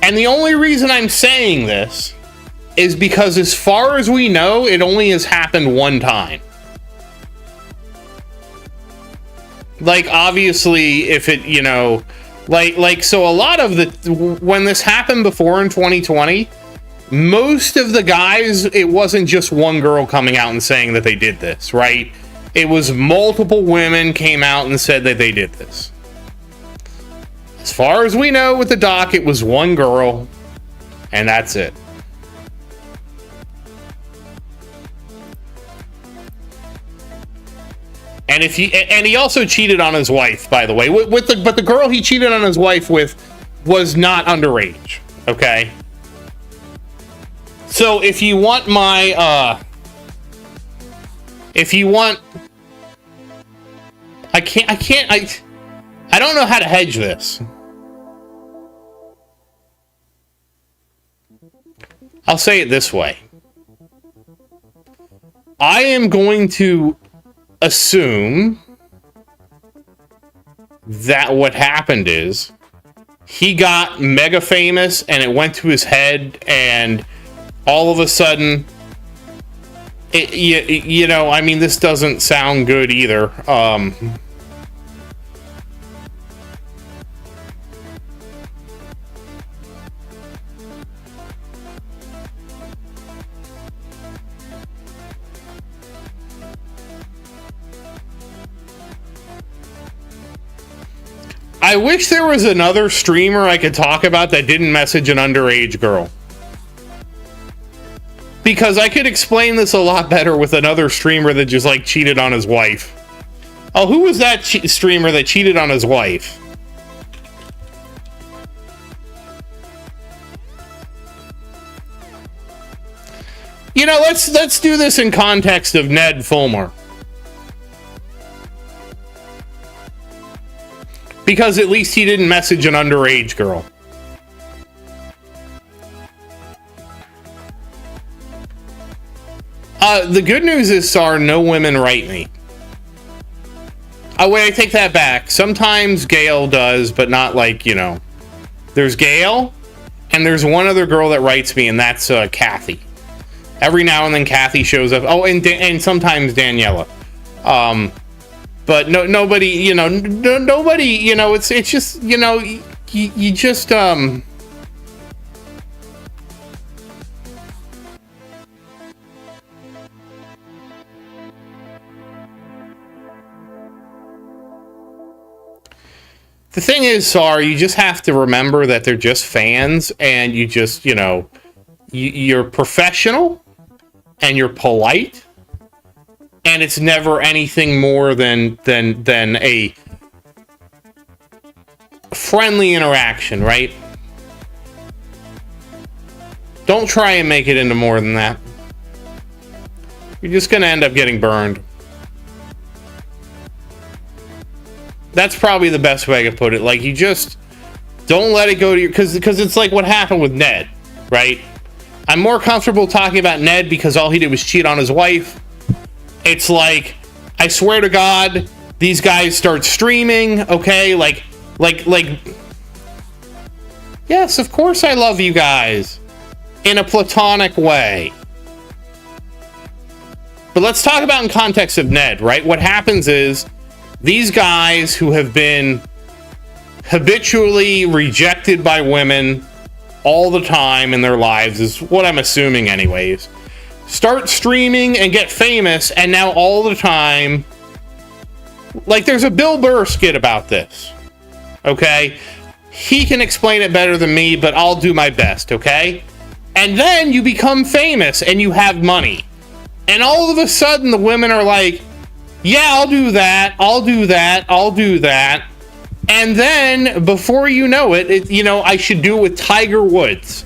A: And the only reason I'm saying this is because, as far as we know, it only has happened one time. Like, obviously, if it, so a lot of when this happened before in 2020, most of the guys, it wasn't just one girl coming out and saying that they did this, right? It was multiple women came out and said that they did this. As far as we know with the doc, it was one girl, and that's it. And he also cheated on his wife, by the way. But the girl he cheated on his wife with was not underage. Okay. So if you want my, I don't know how to hedge this. I'll say it this way. I am going to assume that what happened is he got mega famous and it went to his head, and all of a sudden, I mean, this doesn't sound good either. I wish there was another streamer I could talk about that didn't message an underage girl. Because I could explain this a lot better with another streamer that just, like, cheated on his wife. Oh, who was that streamer that cheated on his wife? Let's do this in context of Ned Fulmer. Because at least he didn't message an underage girl. The good news is, Sar, no women write me. Oh, wait, I take that back. Sometimes Gail does, but not like, you know. There's Gail, and there's one other girl that writes me, and that's Kathy. Every now and then Kathy shows up. Oh, and sometimes Daniela. But nobody, you know, nobody, you know, it's just, you know, you just, The thing is, Sar, you just have to remember that they're just fans, and you just, you know, you're professional, and you're polite, and it's never anything more than a friendly interaction, right? Don't try and make it into more than that. You're just gonna end up getting burned. That's probably the best way I could put it. Like, you just don't let it go to your... Because it's like what happened with Ned, right? I'm more comfortable talking about Ned because all he did was cheat on his wife. It's like, I swear to God, these guys start streaming, okay? Like... Yes, of course I love you guys. In a platonic way. But let's talk about in context of Ned, right? What happens is... These guys who have been habitually rejected by women all the time in their lives, is what I'm assuming anyways, start streaming and get famous, and now all the time, like, there's a Bill Burr skit about this, okay? He can explain it better than me, but I'll do my best, okay? And then you become famous and you have money. And all of a sudden the women are like, yeah, I'll do that, I'll do that, I'll do that. And then, before you know it, you know, I should do it with Tiger Woods.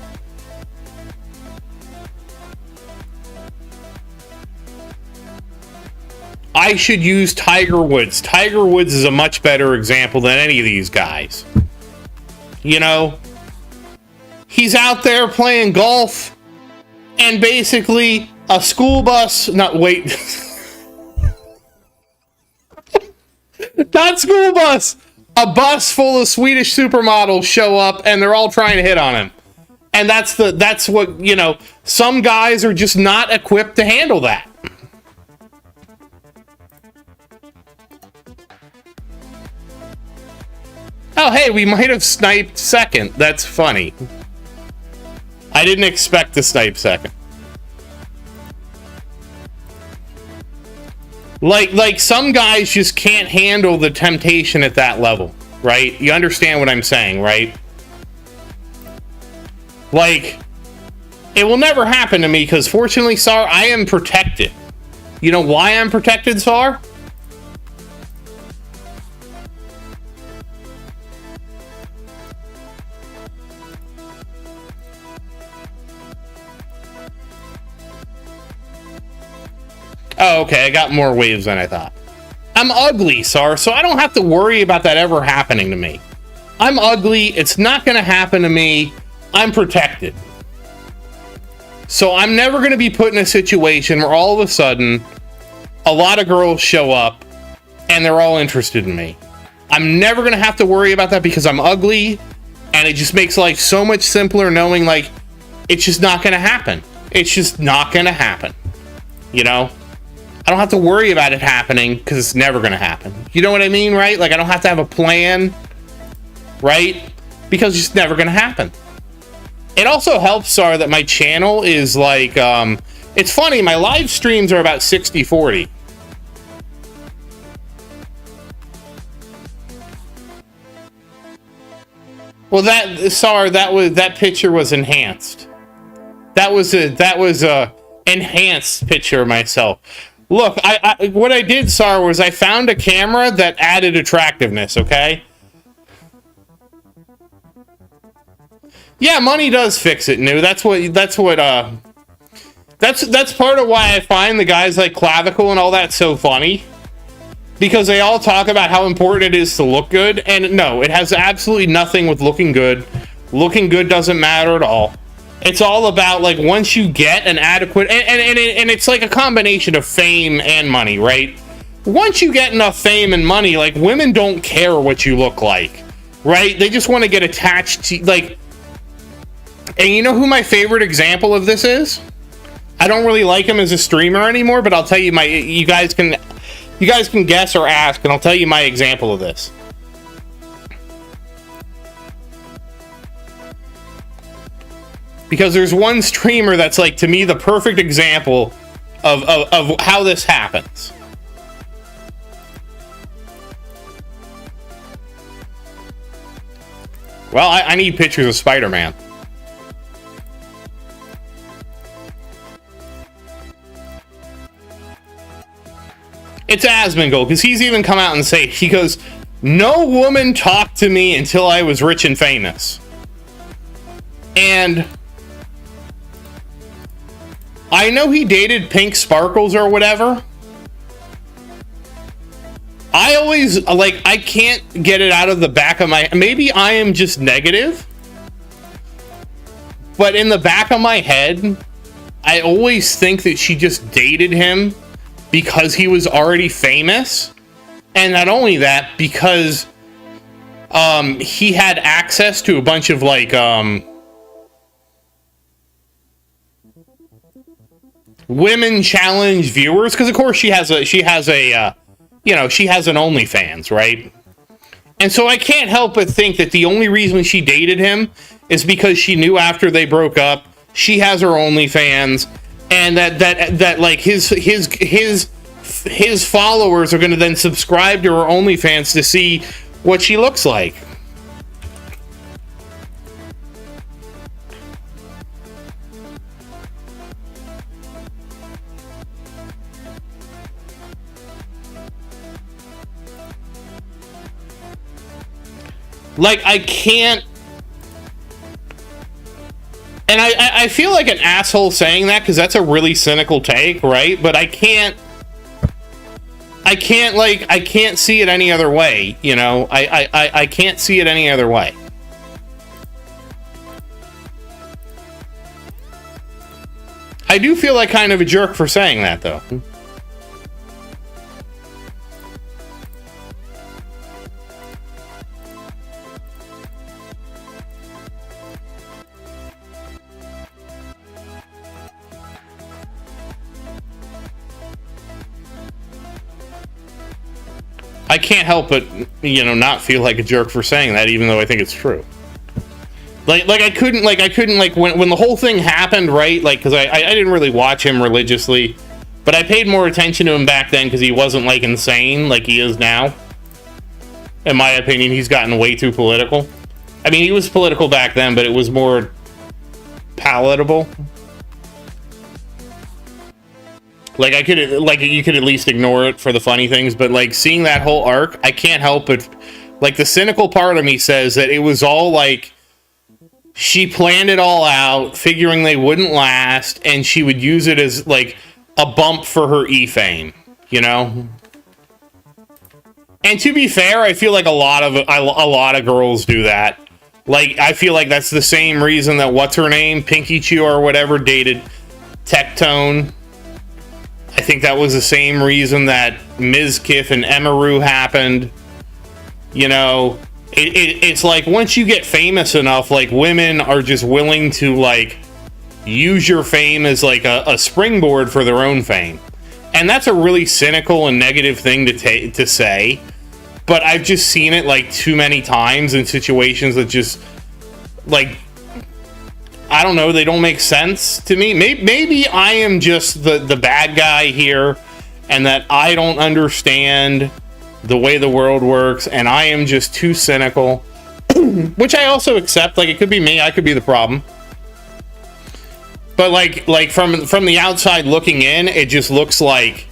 A: I should use Tiger Woods. Tiger Woods is a much better example than any of these guys. You know? He's out there playing golf, and basically, a school bus... Not school bus! A bus full of Swedish supermodels show up, and they're all trying to hit on him. And that's what, you know, some guys are just not equipped to handle that. Oh, hey, we might have sniped second. That's funny. I didn't expect to snipe second. Like some guys just can't handle the temptation at that level, right? You understand what I'm saying, right? Like, it will never happen to me because fortunately, Sar, I am protected. You know why I'm protected, Sar? Oh, okay, I got more waves than I thought. I'm ugly, Sar, so I don't have to worry about that ever happening to me. I'm ugly, it's not gonna happen to me, I'm protected. So I'm never gonna be put in a situation where all of a sudden, a lot of girls show up, and they're all interested in me. I'm never gonna have to worry about that because I'm ugly, and it just makes life so much simpler knowing, like, it's just not gonna happen. It's just not gonna happen. You know? I don't have to worry about it happening because it's never going to happen. You know what I mean, right? Like, I don't have to have a plan, right? Because it's just never going to happen. It also helps, Sar, that my channel is like, it's funny, my live streams are about 60-40. Well, that picture was enhanced. That was a enhanced picture of myself. Look, what I did, Sar, was I found a camera that added attractiveness, okay? Yeah, money does fix it, New. That's part of why I find the guys like Clavicle and all that so funny. Because they all talk about how important it is to look good, and no, it has absolutely nothing with looking good. Looking good doesn't matter at all. It's all about, like, once you get an adequate... And it's like a combination of fame and money, right? once you get enough fame and money, like, women don't care what you look like, right? They just want to get attached to, like, and you know who my favorite example of this is? I don't really like him as a streamer anymore, but I'll tell you you guys can guess or ask, and I'll tell you my example of this. Because there's one streamer that's, like, to me, the perfect example of how this happens. Well, I need pictures of Spider-Man. It's Asmongold, because he's even come out and say, he goes, no woman talked to me until I was rich and famous. And I know he dated Pink Sparkles or whatever. I always, like, I can't get it out of the back of my, maybe I am just negative, but in the back of my head, I always think that she just dated him because he was already famous. And not only that, because he had access to a bunch of, like, women challenge viewers, because of course she has an OnlyFans, right? And so I can't help but think that the only reason she dated him is because she knew after they broke up, she has her OnlyFans, and that like his followers are going to then subscribe to her OnlyFans to see what she looks like. Like, I can't, and I feel like an asshole saying that, because that's a really cynical take, right? But I can't see it any other way, you know? I can't see it any other way. I do feel like kind of a jerk for saying that, though. I can't help but, you know, not feel like a jerk for saying that, even though I think it's true. Like I couldn't when the whole thing happened, right? Like, because I didn't really watch him religiously, but I paid more attention to him back then because he wasn't, like, insane like he is now. In my opinion, he's gotten way too political. I mean, he was political back then, but it was more palatable. Like, you could at least ignore it for the funny things, but, like, seeing that whole arc, I can't help but, like, the cynical part of me says that it was all, like, she planned it all out, figuring they wouldn't last, and she would use it as, like, a bump for her E-fame, you know? And to be fair, I feel like a lot of girls do that. Like, I feel like that's the same reason that, what's her name, Pinky Chew or whatever, dated Tectone. I think that was the same reason that Mizkif and Emaru happened. You know, it's like, once you get famous enough, like, women are just willing to, like, use your fame as, like, a springboard for their own fame. And that's a really cynical and negative thing to say. But I've just seen it, like, too many times in situations that just, like, I don't know, they don't make sense to me. Maybe I am just the bad guy here, and that I don't understand the way the world works, and I am just too cynical, which I also accept. Like, it could be me, I could be the problem. But like from the outside looking in, it just looks like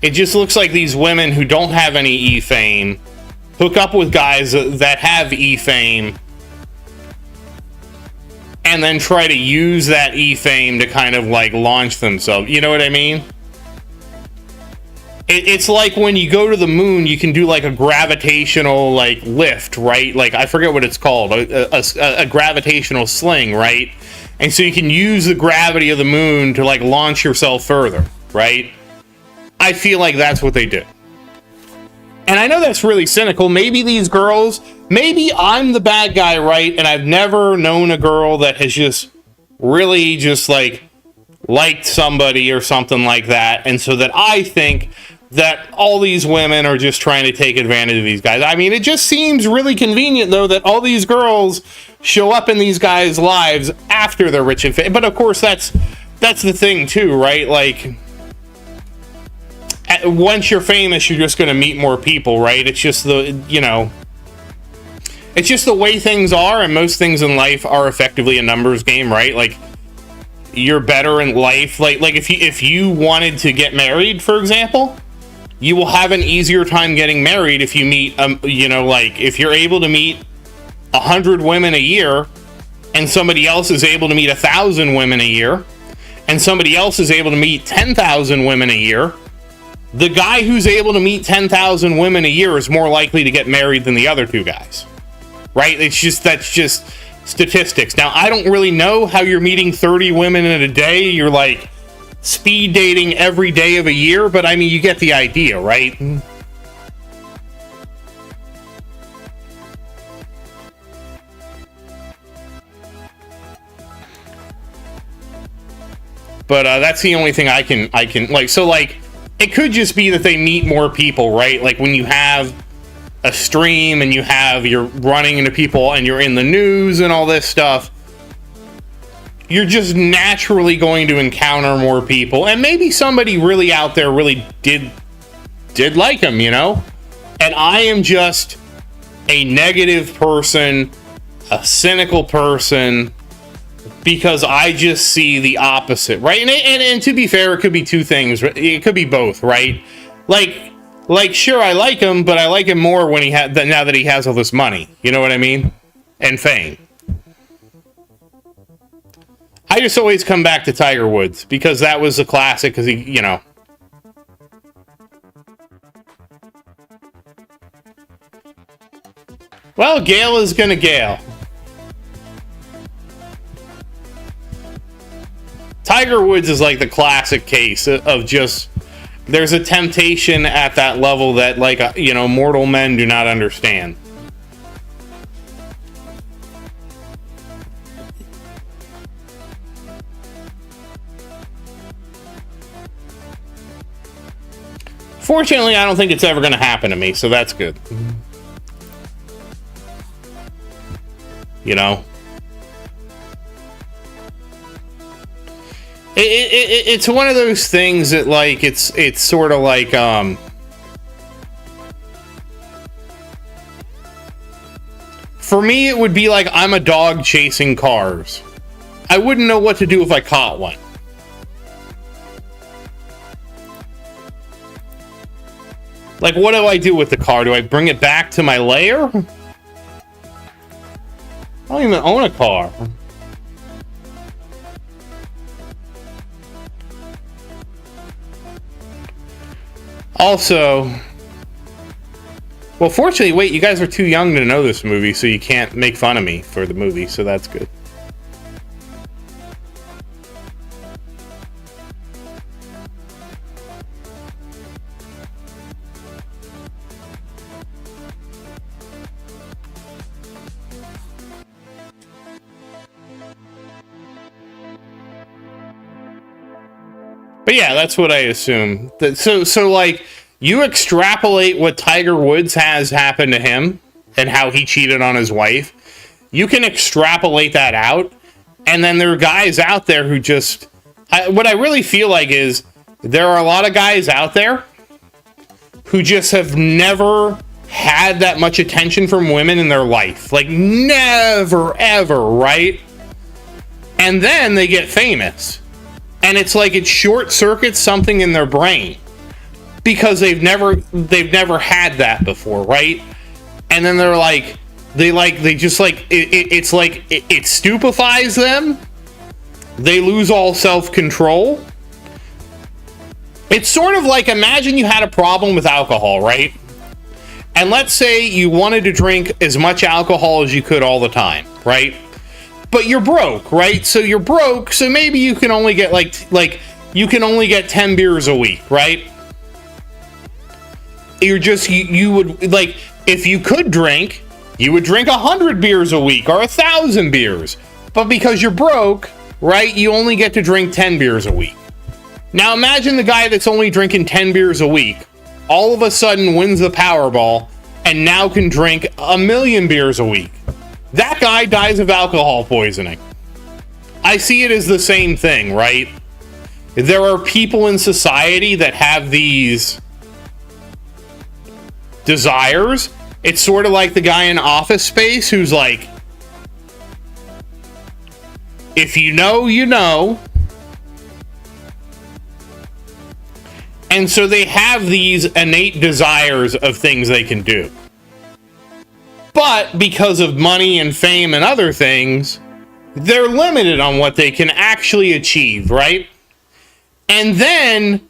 A: it just looks like these women who don't have any E-fame hook up with guys that have E-fame and then try to use that E-fame to kind of, like, launch themselves. You know what I mean? It's like when you go to the moon, you can do like a gravitational like lift, right? Like I forget what it's called, a gravitational sling, right? And so you can use the gravity of the moon to like launch yourself further, right? I feel like that's what they do. And I know that's really cynical. Maybe these girls, maybe I'm the bad guy, right? And I've never known a girl that has just really just like liked somebody or something like that. And so that I think that all these women are just trying to take advantage of these guys. I mean, it just seems really convenient, though, that all these girls show up in these guys' lives after they're rich and famous. But, of course, that's the thing, too, right? Like, once you're famous, you're just going to meet more people, right? It's just it's just the way things are, and most things in life are effectively a numbers game, right? Like, you're better in life. Like if you wanted to get married, for example, you will have an easier time getting married if you meet, like if you're able to meet 100 women a year, and somebody else is able to meet 1,000 women a year, and somebody else is able to meet 10,000 women a year. The guy who's able to meet 10,000 women a year is more likely to get married than the other two guys, right? That's just statistics. Now, I don't really know how you're meeting 30 women in a day. You're like speed dating every day of a year, but I mean, you get the idea, right? But that's the only thing I can like. So like, it could just be that they meet more people, right? Like when you have a stream and you're running into people and you're in the news and all this stuff, you're just naturally going to encounter more people, and maybe somebody really out there really did like him, and I am just a negative person, a cynical person, because I just see the opposite, right? And to be fair, it could be two things. It could be both, right? Like, sure, I like him, but I like him more when now that he has all this money. You know what I mean? And fame. I just always come back to Tiger Woods because that was a classic. Because he. Well, Gale is gonna Gale. Tiger Woods is like the classic case of just. There's a temptation at that level that, like, mortal men do not understand. Fortunately, I don't think it's ever going to happen to me, so that's good. It's one of those things that, like, it's sort of like, for me, it would be like I'm a dog chasing cars. I wouldn't know what to do if I caught one. Like, what do I do with the car? Do I bring it back to my lair? I don't even own a car. Also, well, fortunately, wait, you guys are too young to know this movie, so you can't make fun of me for the movie, so that's good. But yeah, that's what I assume. So like, you extrapolate what Tiger Woods has happened to him and how he cheated on his wife. You can extrapolate that out, and then there are guys out there who just... what I really feel like is there are a lot of guys out there who just have never had that much attention from women in their life. Like, never, ever, right? And then they get famous. And it's like it short circuits something in their brain because they've never had that before, right? And then they're like, it's like it stupefies them. They lose all self-control. It's sort of like, imagine you had a problem with alcohol, right? And let's say you wanted to drink as much alcohol as you could all the time, right? But you're broke, right? So you're broke, so maybe you can only get like you can only get 10 beers a week, right? You would, like, if you could drink, you would drink 100 beers a week or 1,000 beers. But because you're broke, right, you only get to drink 10 beers a week. Now imagine the guy that's only drinking 10 beers a week all of a sudden wins the Powerball and now can drink 1,000,000 beers a week. That guy dies of alcohol poisoning. I see it as the same thing, right? There are people in society that have these desires. It's sort of like the guy in Office Space who's like, if you know, you know. And so they have these innate desires of things they can do. But because of money and fame and other things, they're limited on what they can actually achieve, right? And then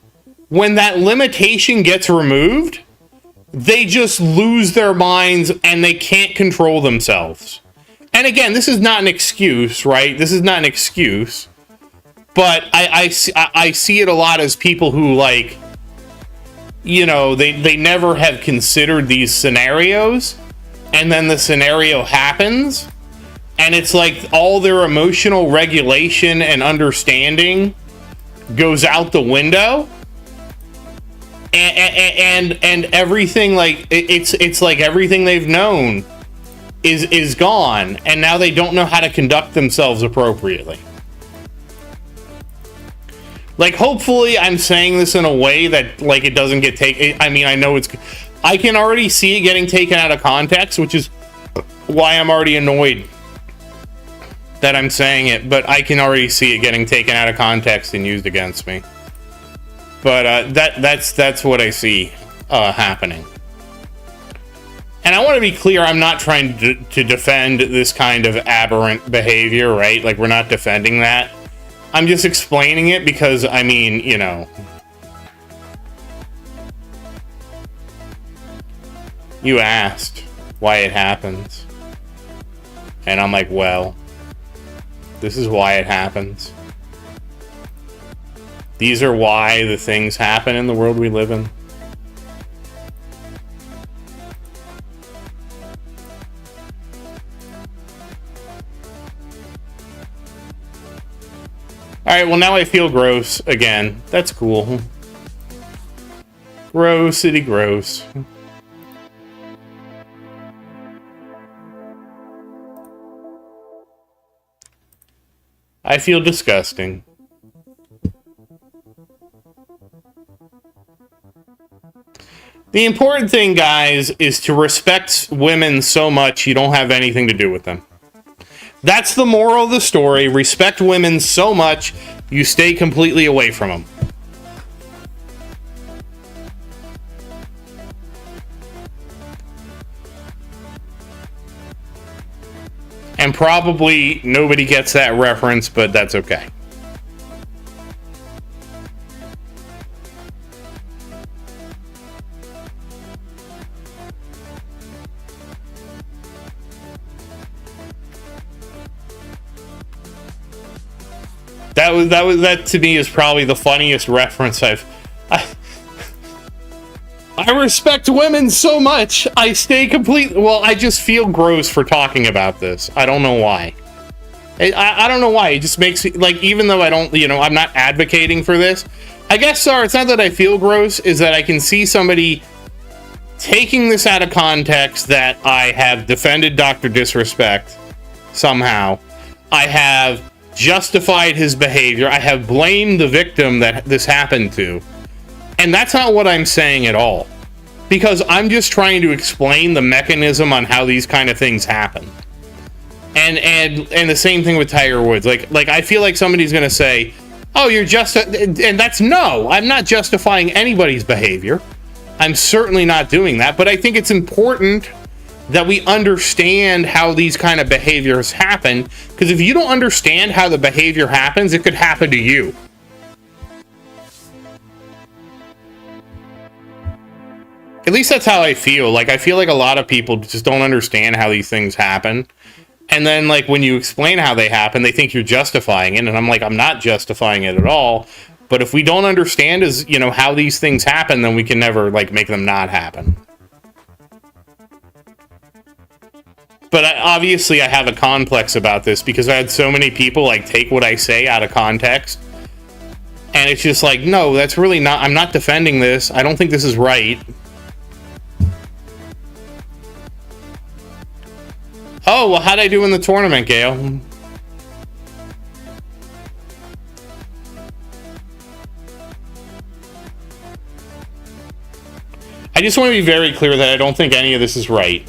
A: when that limitation gets removed, they just lose their minds and they can't control themselves. And again, this is not an excuse, right? This is not an excuse. But I see it a lot as people who, like, you know, they never have considered these scenarios. And then the scenario happens. And it's like all their emotional regulation and understanding goes out the window. And everything, like, it's like everything they've known is gone, and now they don't know how to conduct themselves appropriately. Like, hopefully I'm saying this in a way that, like, it doesn't get taken. I mean, I know I can already see it getting taken out of context, which is why I'm already annoyed that I'm saying it, but I can already see it getting taken out of context and used against me. But that's what I see happening. And I want to be clear, I'm not trying to defend this kind of aberrant behavior, right? Like, we're not defending that. I'm just explaining it because, I mean, you know, you asked why it happens. And I'm like, well, this is why it happens. These are why the things happen in the world we live in. Alright, well, now I feel gross again. That's cool. Gross-ity gross. I feel disgusting. The important thing, guys, is to respect women so much you don't have anything to do with them. That's the moral of the story. Respect women so much you stay completely away from them. And probably nobody gets that reference, but that's okay. That to me is probably the funniest reference I respect women so much I stay completely. Well, I just feel gross for talking about this. I don't know why. I don't know why. It just makes me, like, even though I don't, you know, I'm not advocating for this. I guess, sorry, it's not that I feel gross, is that I can see somebody taking this out of context, that I have defended Dr. Disrespect somehow. I have justified his behavior. I have blamed the victim that this happened to. And that's not what I'm saying at all. Because I'm just trying to explain the mechanism on how these kind of things happen. And the same thing with Tiger Woods. Like I feel like somebody's going to say, oh, you're just... And that's no. I'm not justifying anybody's behavior. I'm certainly not doing that. But I think it's important that we understand how these kind of behaviors happen, because if you don't understand how the behavior happens, it could happen to you. At least that's how I feel. Like, I feel like a lot of people just don't understand how these things happen. And then, like, when you explain how they happen, they think you're justifying it. And I'm like, I'm not justifying it at all. But if we don't understand, how these things happen, then we can never, like, make them not happen. But obviously I have a complex about this because I had so many people, like, take what I say out of context. And it's just like, no, that's really not... I'm not defending this. I don't think this is right. Oh, well, how'd I do in the tournament, Gail? I just want to be very clear that I don't think any of this is right.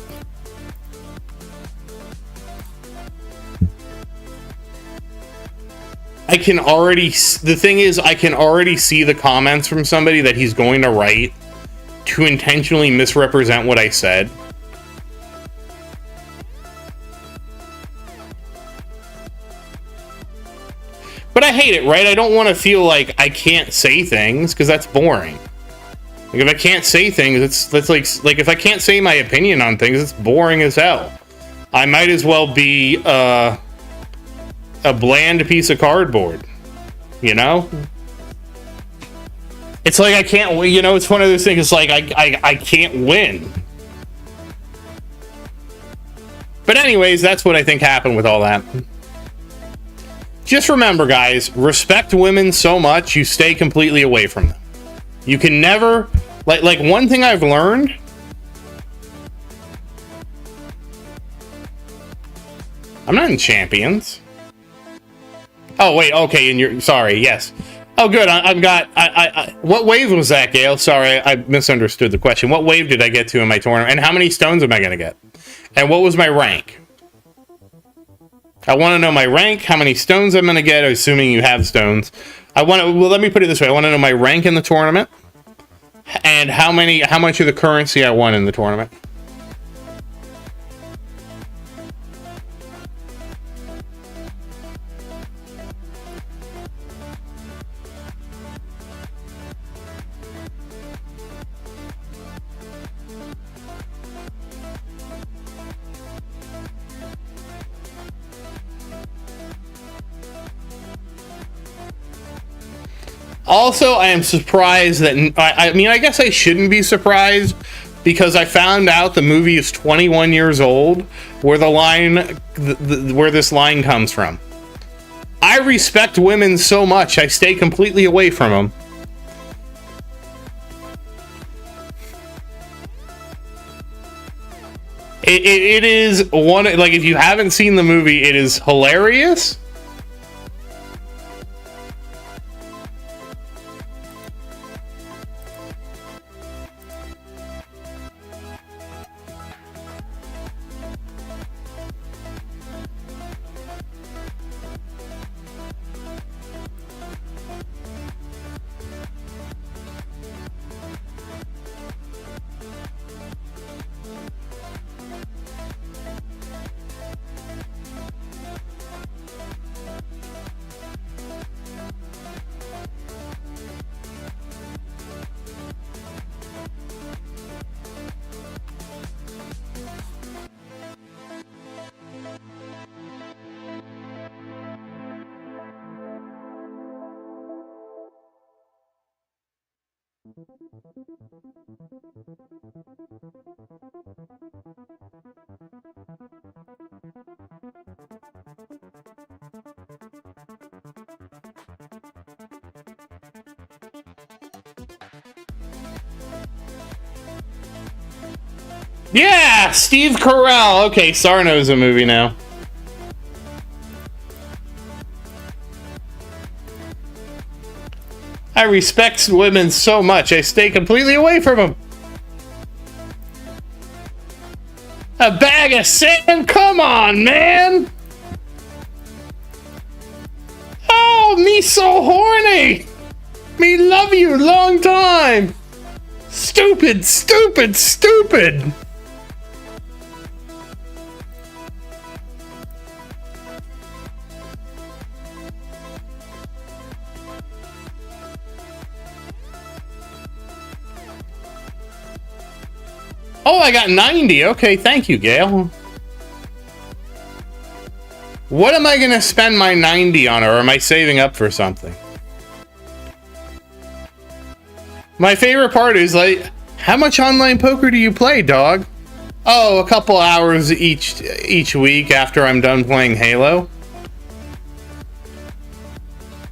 A: I can already... The thing is, I can already see the comments from somebody that he's going to write to intentionally misrepresent what I said. But I hate it, right? I don't want to feel like I can't say things, because that's boring. Like, if I can't say things, that's like if I can't say my opinion on things, it's boring as hell. I might as well be a bland piece of cardboard, you know? It's like I can't, it's one of those things, it's like I can't win. But anyways, that's what I think happened with all that. Just remember, guys, respect women so much, you stay completely away from them. You can never, like one thing I've learned, I'm not in Champions. Oh, wait, okay, and you're, sorry, yes. Oh, good, I've got, what wave was that, Gail? Sorry, I misunderstood the question. What wave did I get to in my tournament, and how many stones am I going to get? And what was my rank? I want to know my rank, how many stones I'm going to get, assuming you have stones. Well, let me put it this way. I want to know my rank in the tournament, and how much of the currency I won in the tournament. Also, I am surprised that... I mean, I guess I shouldn't be surprised, because I found out the movie is 21 years old, where the line... where this line comes from. I respect women so much, I stay completely away from them. It is one... Like, if you haven't seen the movie, it is hilarious. Yeah, Steve Carell. Okay, Sarno's a movie now. I respect women so much, I stay completely away from them. A bag of sand? Come on, man! Oh, me so horny! Me love you long time! Stupid, stupid, stupid! Oh, I got 90. Okay, thank you, Gail. What am I going to spend my 90 on, or am I saving up for something? My favorite part is, like, how much online poker do you play, dog? Oh, a couple hours each week after I'm done playing Halo.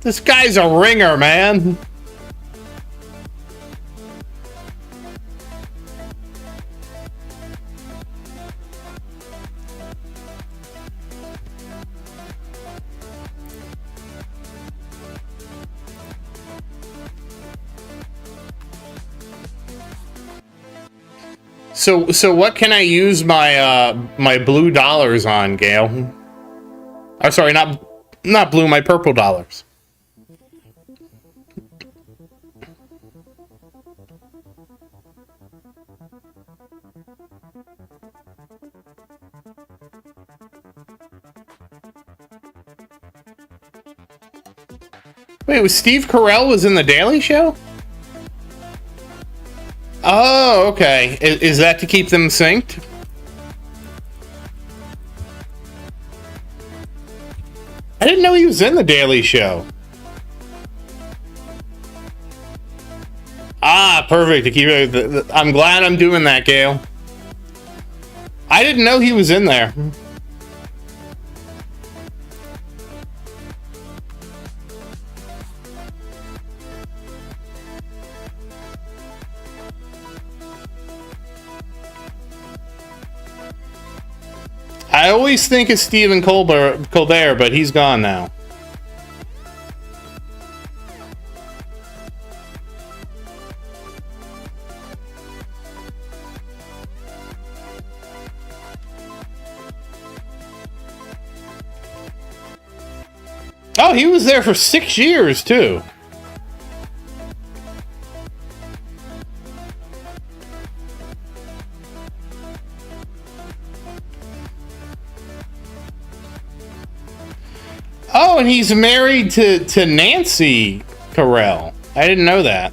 A: This guy's a ringer, man. So what can I use my my blue dollars on, Gail? Oh, sorry, not blue, my purple dollars. Wait, was Steve Carell was in the Daily Show? Oh, okay. Is that to keep them synced? I didn't know he was in the Daily Show. Ah, perfect. To keep it. I'm glad I'm doing that, Gail. I didn't know he was in there. I always think it's Stephen Colbert, but he's gone now. Oh, he was there for 6 years, too. Oh, and he's married to Nancy Carell. I didn't know that.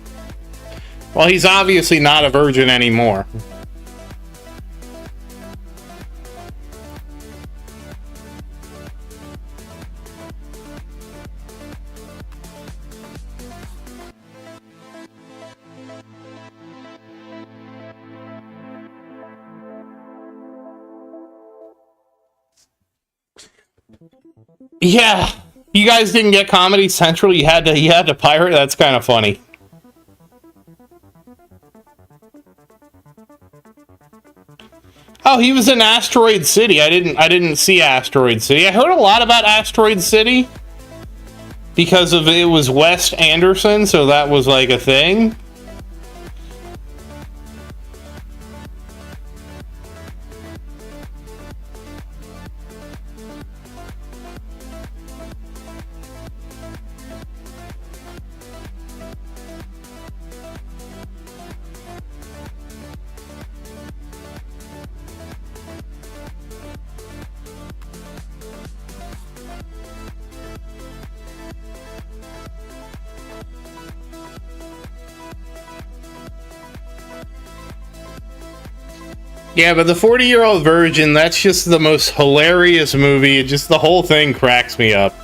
A: Well, he's obviously not a virgin anymore. Yeah, you guys didn't get Comedy Central. You had to pirate. That's kind of funny. Oh, he was in Asteroid City. I didn't see Asteroid City. I heard a lot about Asteroid City because of it was Wes Anderson, so that was like a thing. Yeah, but the 40-Year-Old Virgin, that's just the most hilarious movie. Just the whole thing cracks me up.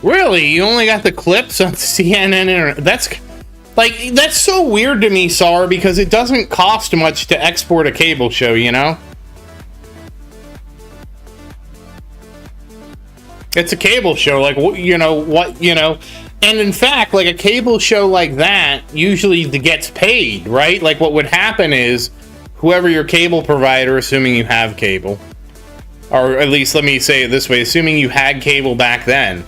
A: Really? You only got the clips on CNN? That's so weird to me, Sar, because it doesn't cost much to export a cable show, you know? It's a cable show, like, and in fact, like, a cable show like that usually gets paid, right? Like, what would happen is, whoever your cable provider, assuming you have cable, or at least let me say it this way, assuming you had cable back then,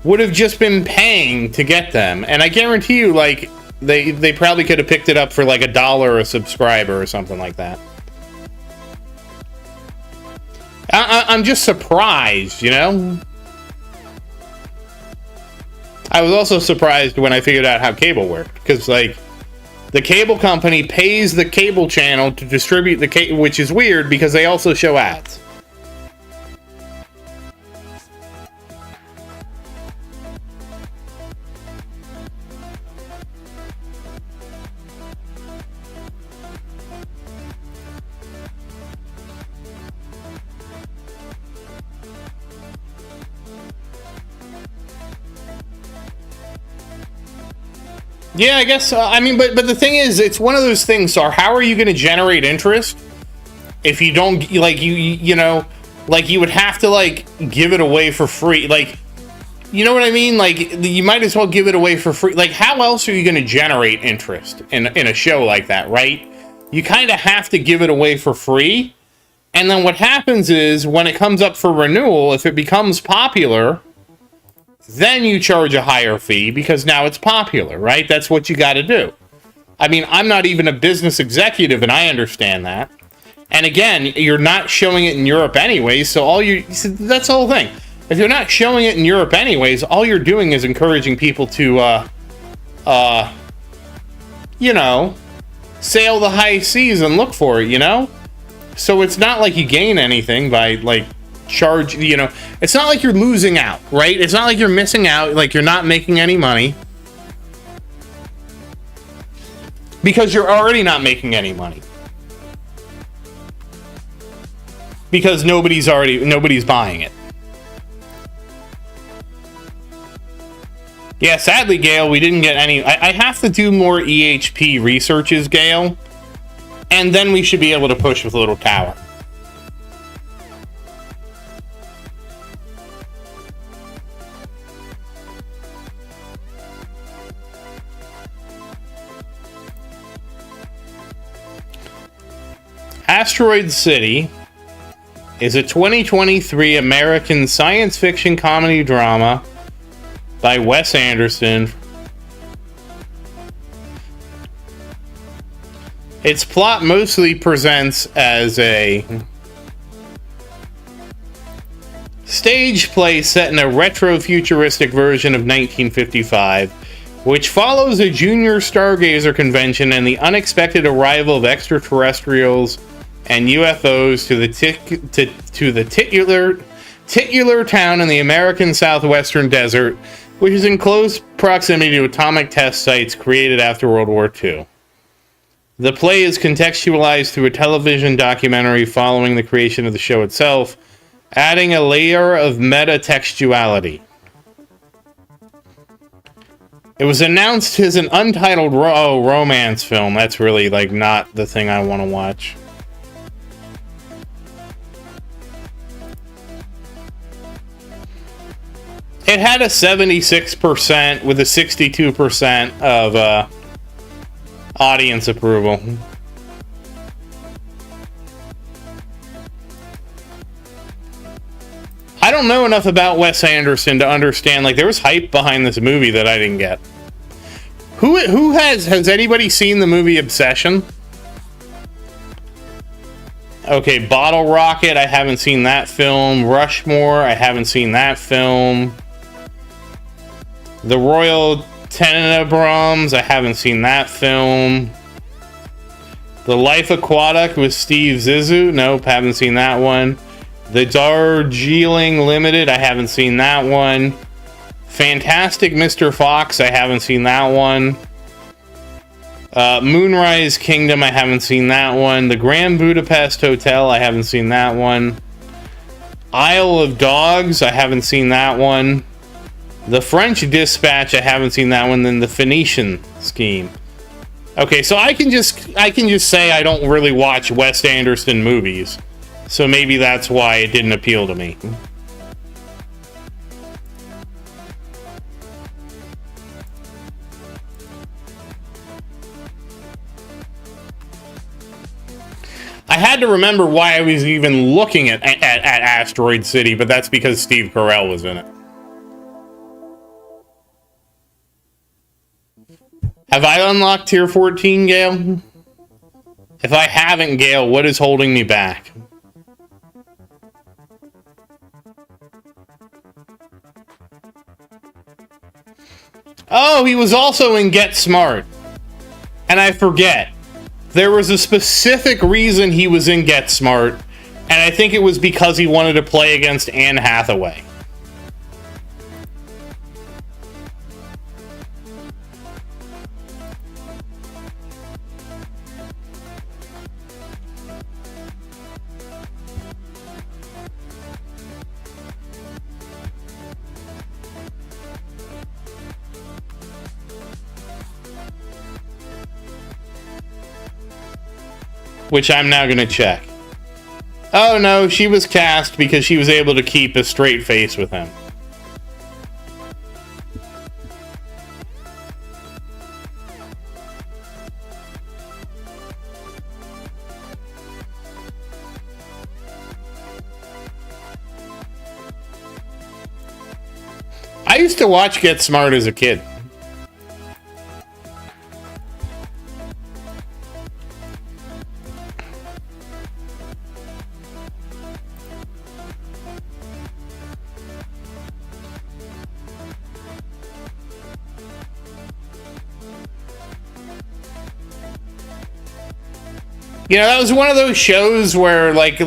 A: would have just been paying to get them. And I guarantee you, like, they probably could have picked it up for like $1 a subscriber or something like that. I'm just surprised, you know? I was also surprised when I figured out how cable worked, because, like, the cable company pays the cable channel to distribute the cable, which is weird because they also show ads. Yeah, I guess. I mean, but the thing is, it's one of those things. So, how are you going to generate interest if you don't, like, you know, like, you would have to, like, give it away for free, like, you know what I mean? Like, you might as well give it away for free. Like, how else are you going to generate interest in a show like that, right? You kind of have to give it away for free, and then what happens is when it comes up for renewal, if it becomes popular, then you charge a higher fee because now it's popular, right? That's what you got to do. I mean, I'm not even a business executive, and I understand that. And again, you're not showing it in Europe anyways, so that's the whole thing. If you're not showing it in Europe anyways, all you're doing is encouraging people to, you know, sail the high seas and look for it, you know? So it's not like you gain anything by, like, charge, you know, it's not like you're losing out, right? It's not like you're missing out, like you're not making any money, because you're already not making any money, because nobody's buying it. Yeah, sadly, Gail, we didn't get any. I have to do more EHP researches, Gail, and then we should be able to push with Little Tower. Asteroid City is a 2023 American science fiction comedy drama by Wes Anderson. Its plot mostly presents as a stage play set in a retro-futuristic version of 1955, which follows a junior stargazer convention and the unexpected arrival of extraterrestrials and UFOs to the titular town in the American southwestern desert, which is in close proximity to atomic test sites created after World War II. The play is contextualized through a television documentary following the creation of the show itself, adding a layer of meta-textuality. It was announced as an untitled romance film. That's really, like, not the thing I want to watch. It had a 76% with a 62% of audience approval. I don't know enough about Wes Anderson to understand, like, there was hype behind this movie that I didn't get. Who has anybody seen the movie Obsession? Okay, Bottle Rocket, I haven't seen that film. Rushmore, I haven't seen that film. The Royal Tenenbaums, I haven't seen that film. The Life Aquatic with Steve Zissou, nope, haven't seen that one. The Darjeeling Limited, I haven't seen that one. Fantastic Mr. Fox, I haven't seen that one. Moonrise Kingdom, I haven't seen that one. The Grand Budapest Hotel, I haven't seen that one. Isle of Dogs, I haven't seen that one. The French Dispatch, I haven't seen that one. Then the Phoenician Scheme. Okay, so I can just say I don't really watch Wes Anderson movies. So maybe that's why it didn't appeal to me. I had to remember why I was even looking at Asteroid City, but that's because Steve Carell was in it. Have I unlocked Tier 14, Gale? If I haven't, Gale, what is holding me back? Oh, he was also in Get Smart. And I forget. There was a specific reason he was in Get Smart, and I think it was because he wanted to play against Anne Hathaway. Which I'm now going to check. Oh no, she was cast because she was able to keep a straight face with him. I used to watch Get Smart as a kid. You know, that was one of those shows where like I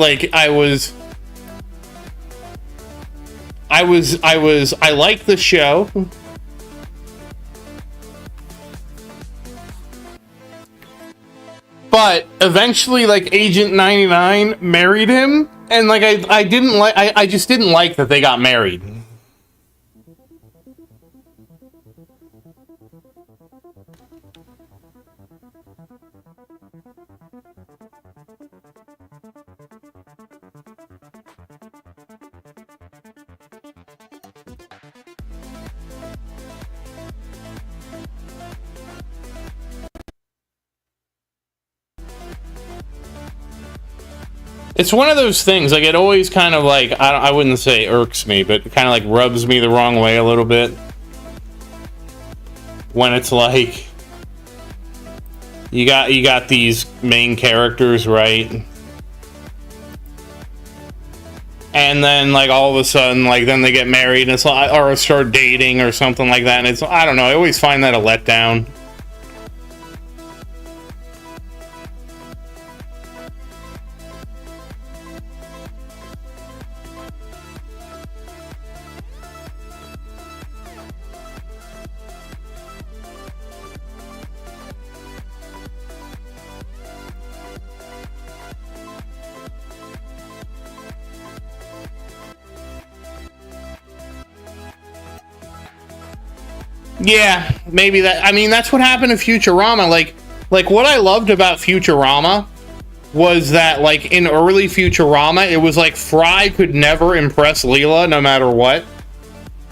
A: liked the show. But eventually like Agent 99 married him, and like I just didn't like that they got married. It's one of those things, like, it always kind of, like, I wouldn't say irks me, but it kind of, like, rubs me the wrong way a little bit. When it's, like, you got these main characters, right? And then, like, all of a sudden, like, then they get married, and it's like, or start dating or something like that, and it's, I don't know, I always find that a letdown. Yeah, maybe that. I mean, that's what happened to Futurama. Like what I loved about Futurama was that, like, in early Futurama, it was like Fry could never impress Leela no matter what.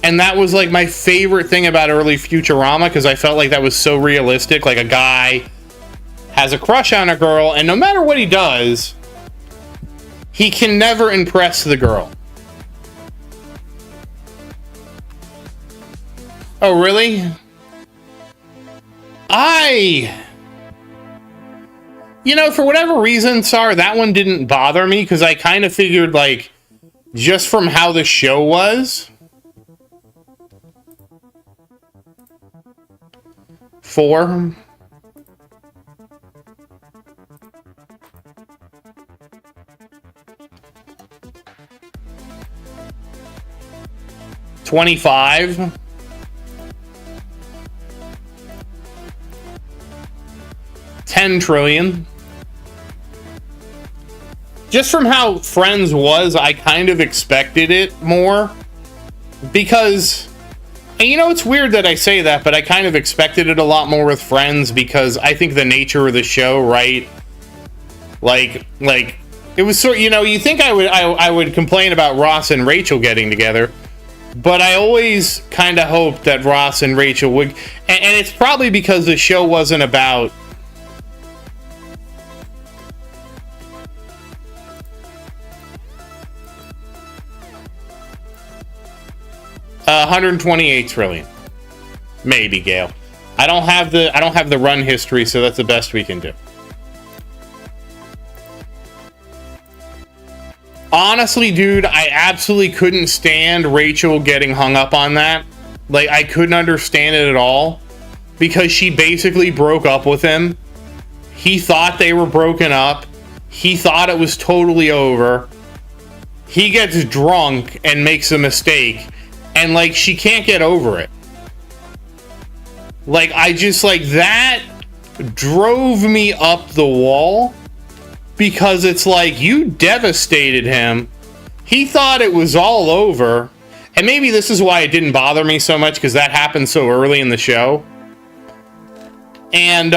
A: And that was, like, my favorite thing about early Futurama, because I felt like that was so realistic. Like, a guy has a crush on a girl, and no matter what he does, he can never impress the girl. Oh, really? You know, for whatever reason, sorry, that one didn't bother me, because I kind of figured, like, just from how the show was. 4. $25. $10 trillion. Just from how Friends was, I kind of expected it more. Because And you know, it's weird that I say that, but I kind of expected it a lot more with Friends because I think the nature of the show, right? Like it was sort, you know, you think I would complain about Ross and Rachel getting together, but I always kind of hoped that Ross and Rachel would, and it's probably because the show wasn't about 128 trillion. Maybe, Gail. I don't have the run history, so that's the best we can do. Honestly, dude, I absolutely couldn't stand Rachel getting hung up on that. Like, I couldn't understand it at all. Because she basically broke up with him. He thought they were broken up. He thought it was totally over. He gets drunk and makes a mistake. And, like, she can't get over it. Like, I just, like, that drove me up the wall. Because it's like, you devastated him. He thought it was all over. And maybe this is why it didn't bother me so much, because that happened so early in the show. And,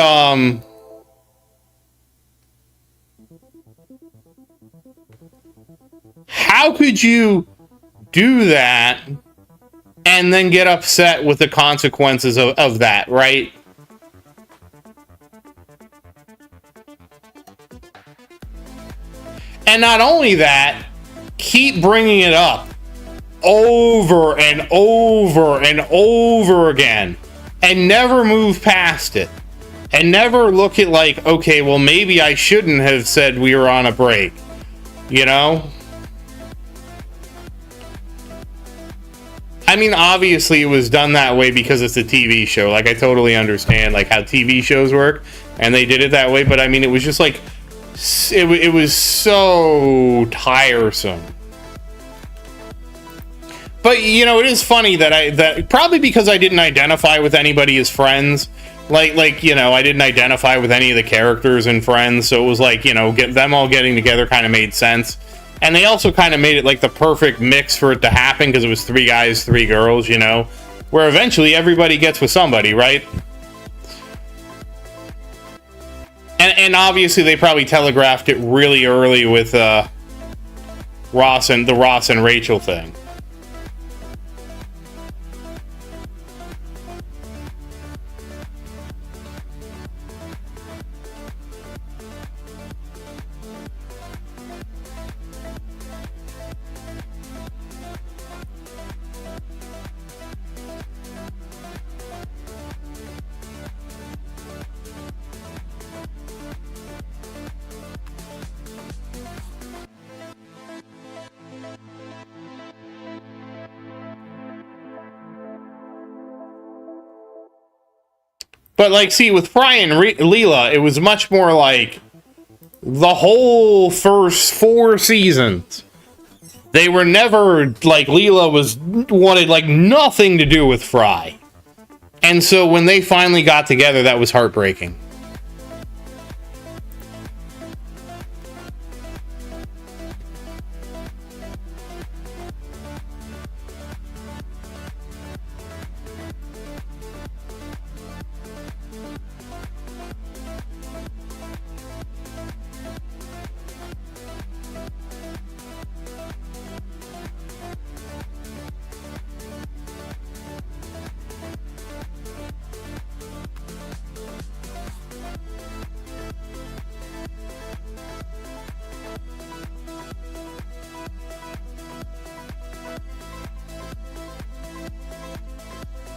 A: how could you do that and then get upset with the consequences of that, right? And not only that, keep bringing it up over and over and over again and never move past it. And never look at like, okay, well, maybe I shouldn't have said we were on a break. You know? I mean, obviously it was done that way because it's a TV show. Like, I totally understand, like, how TV shows work. And they did it that way. But, I mean, it was just, like, it was so tiresome. But, you know, it is funny that probably because I didn't identify with anybody as friends. Like, you know, I didn't identify with any of the characters in Friends. So it was like, you know, them all getting together kind of made sense. And they also kind of made it like the perfect mix for it to happen because it was 3 guys, 3 girls, you know, where eventually everybody gets with somebody, right? And obviously they probably telegraphed it really early with Ross and Rachel thing. But, like, see, with Fry and Leela, it was much more like the whole first 4 seasons. They were never, like, Leela wanted, like, nothing to do with Fry. And so when they finally got together, that was heartbreaking.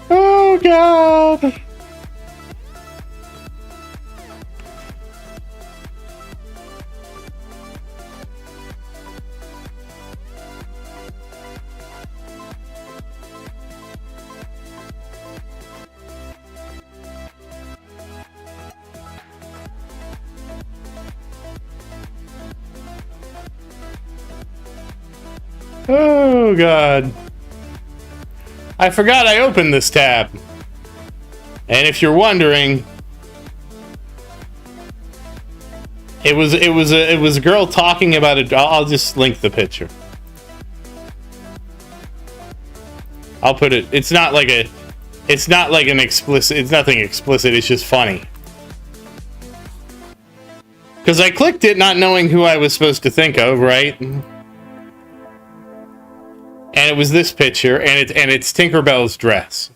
A: Oh, God. Oh, God. I forgot I opened this tab. And if you're wondering, it was a girl talking about it. I'll just link the picture. I'll put it. It's not like a. It's not like an explicit. It's nothing explicit. It's just funny. Because I clicked it not knowing who I was supposed to think of, right? And it was this picture, and it's Tinkerbell's dress.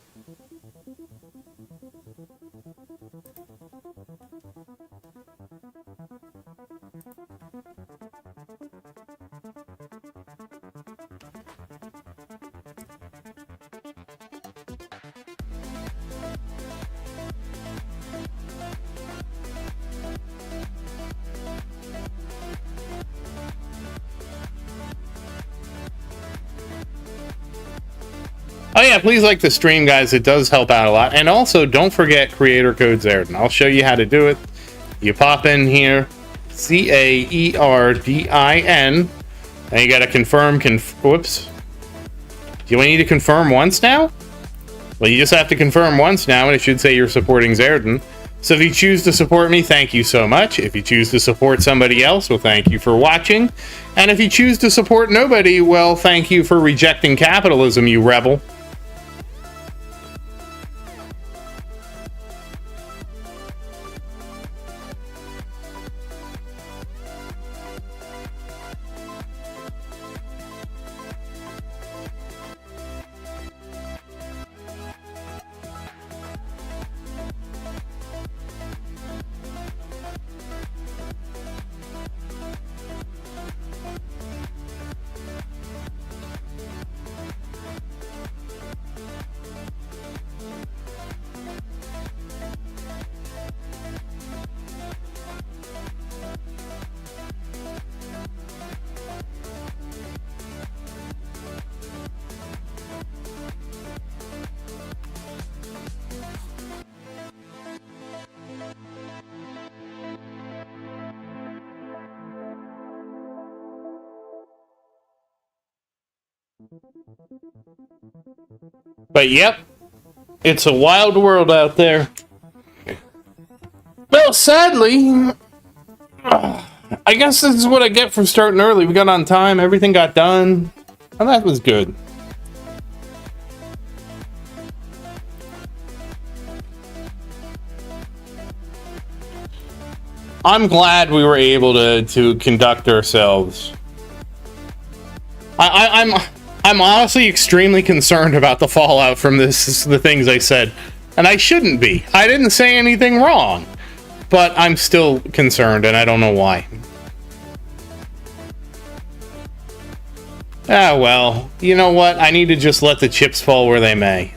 A: Oh yeah, please like the stream, guys. It does help out a lot. And also, don't forget creator code Zaerdin. I'll show you how to do it. You pop in here, Zaerdin, and you got to confirm. Whoops. Do you need to confirm once now? Well, you just have to confirm once now, and it should say you're supporting Zaerdin. So if you choose to support me, thank you so much. If you choose to support somebody else, well, thank you for watching. And if you choose to support nobody, well, thank you for rejecting capitalism, you rebel. But yep, it's a wild world out there. Well, sadly, I guess this is what I get for starting early. We got on time, everything got done, and that was good. I'm glad we were able to conduct ourselves. I'm honestly extremely concerned about the fallout from the things I said. And I shouldn't be. I didn't say anything wrong. But I'm still concerned, and I don't know why. Ah, well, you know what? I need to just let the chips fall where they may.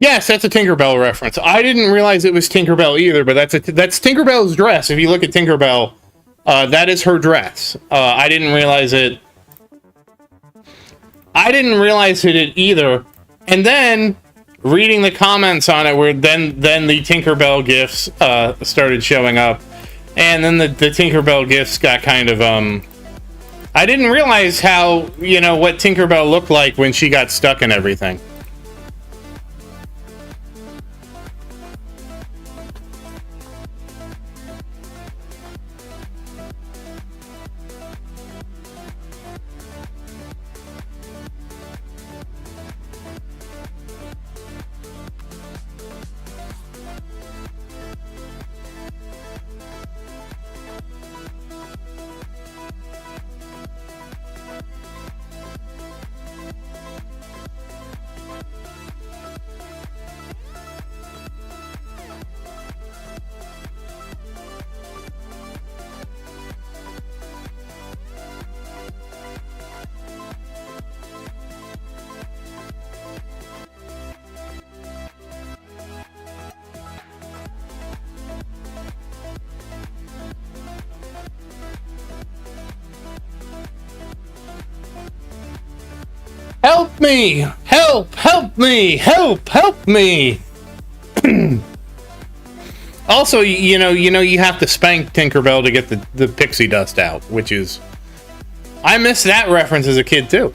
A: Yes, that's a Tinkerbell reference. I didn't realize it was Tinkerbell either, but that's Tinkerbell's dress. If you look at Tinkerbell, that is her dress. I didn't realize it. I didn't realize it either. And then reading the comments on it, where then the Tinkerbell gifs started showing up, and then the Tinkerbell gifs got kind of I didn't realize how, what Tinkerbell looked like when she got stuck in everything. Help me! Help! Help me! Help! Help me! Also, you know, you have to spank Tinkerbell to get the pixie dust out, which is... I missed that reference as a kid, too.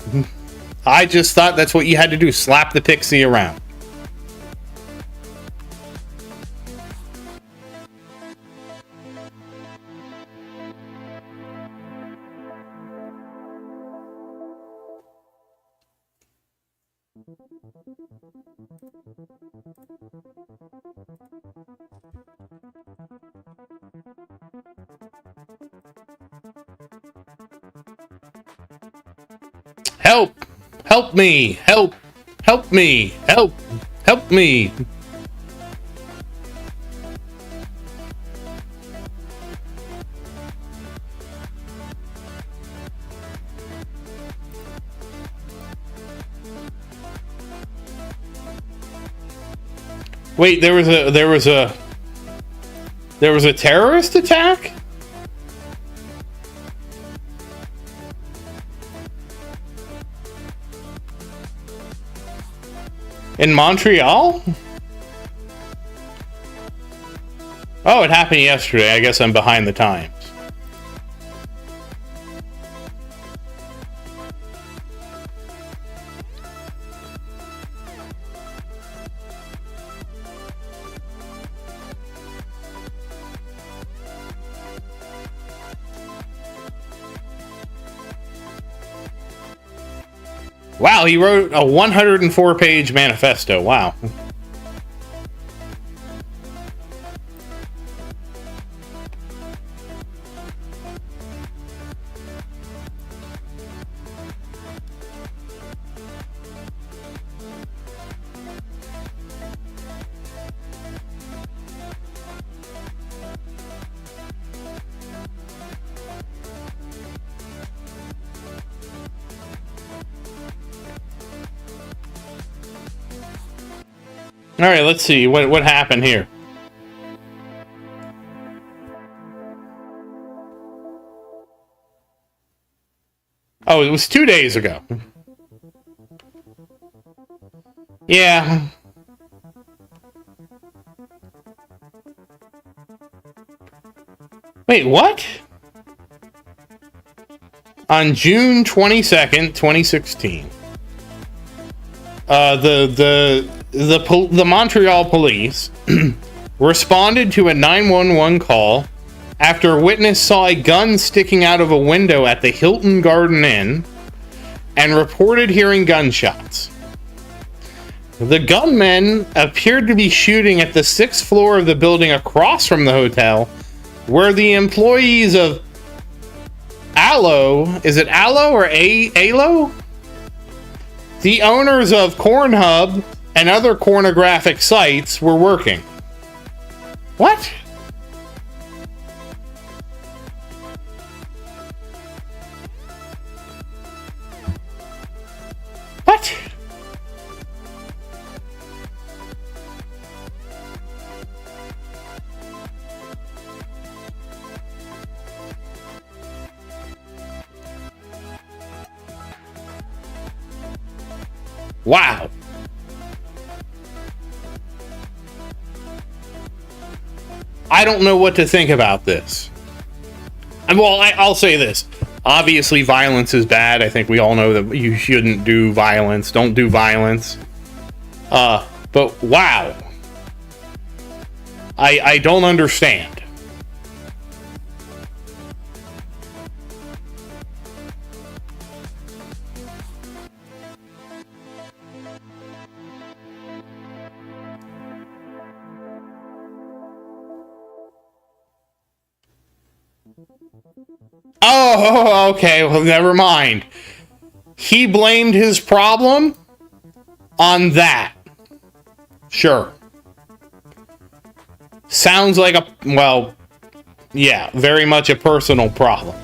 A: I just thought that's what you had to do, slap the pixie around. Help! Help me! Help! Help me! Help! Help me! Wait, there was a terrorist attack? In Montreal? Oh, it happened yesterday. I guess I'm behind the times. Wow, he wrote a 104-page manifesto. Wow. All right, let's see what happened here. Oh, it was 2 days ago. Yeah. Wait, what? On June 22nd, 2016, the Montreal police responded to a 911 call after a witness saw a gun sticking out of a window at the Hilton Garden Inn and reported hearing gunshots. The gunmen appeared to be shooting at the 6th floor of the building across from the hotel, where the employees of Allo, is it Allo or Alo? The owners of Cornhub and other pornographic sites were working. What? What? Wow. I don't know what to think about this. Well, I'll say this. Obviously, violence is bad. I think we all know that you shouldn't do violence. Don't do violence. But wow. I don't understand. Oh, okay. Well, never mind. He blamed his problem on that. Sure. Sounds like a, well, yeah, very much a personal problem.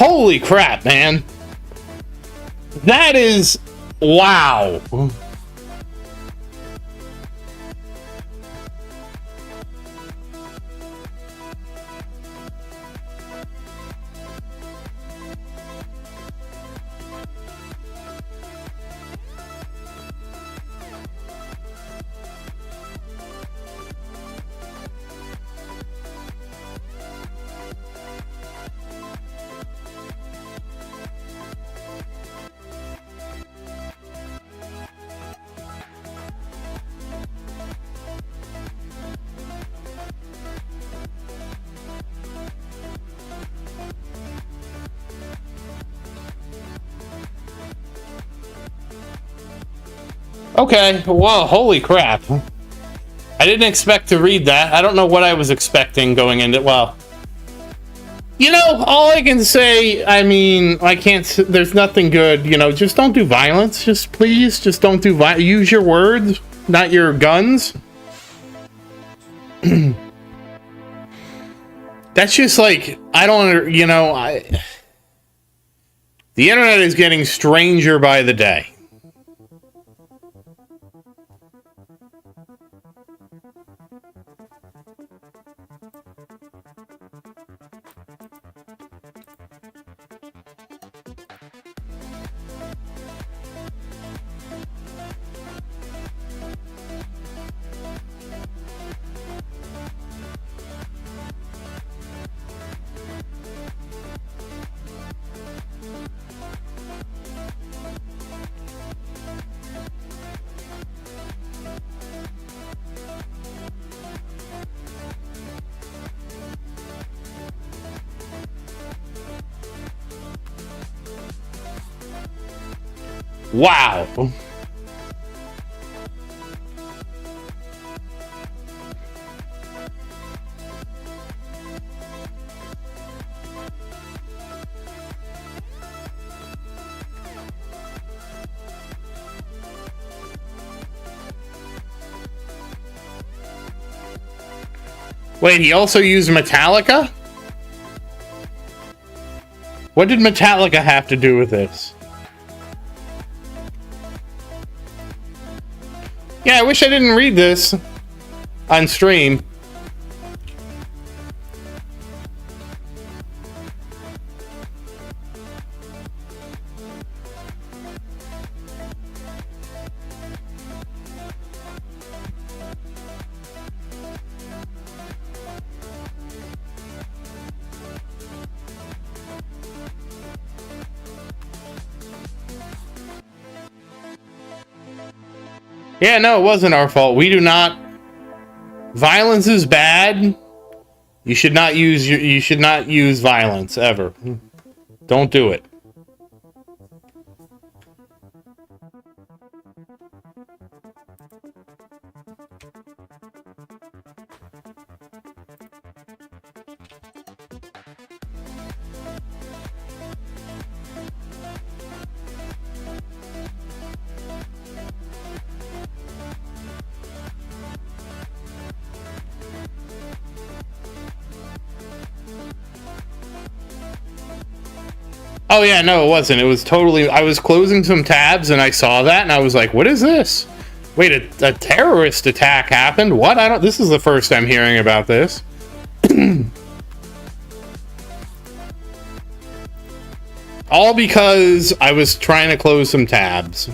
A: Holy crap, man. That is... wow. Okay, well, holy crap. I didn't expect to read that. I don't know what I was expecting going into... well, you know, all I can say, I mean, I can't... there's nothing good, you know, just don't do violence. Just please, just don't do violence. Use your words, not your guns. That's just like, I don't, you know, the internet is getting stranger by the day. Wow. Wait, he also used Metallica? What did Metallica have to do with this? Yeah, I wish I didn't read this on stream. Yeah, no, it wasn't our fault. We do not... violence is bad. You should not use violence, ever. Don't do it. Oh yeah, no, it wasn't. It was totally... I was closing some tabs and I saw that and I was like, what is this? Wait, a terrorist attack happened? What? I don't... this is the first I'm hearing about this. All because I was trying to close some tabs.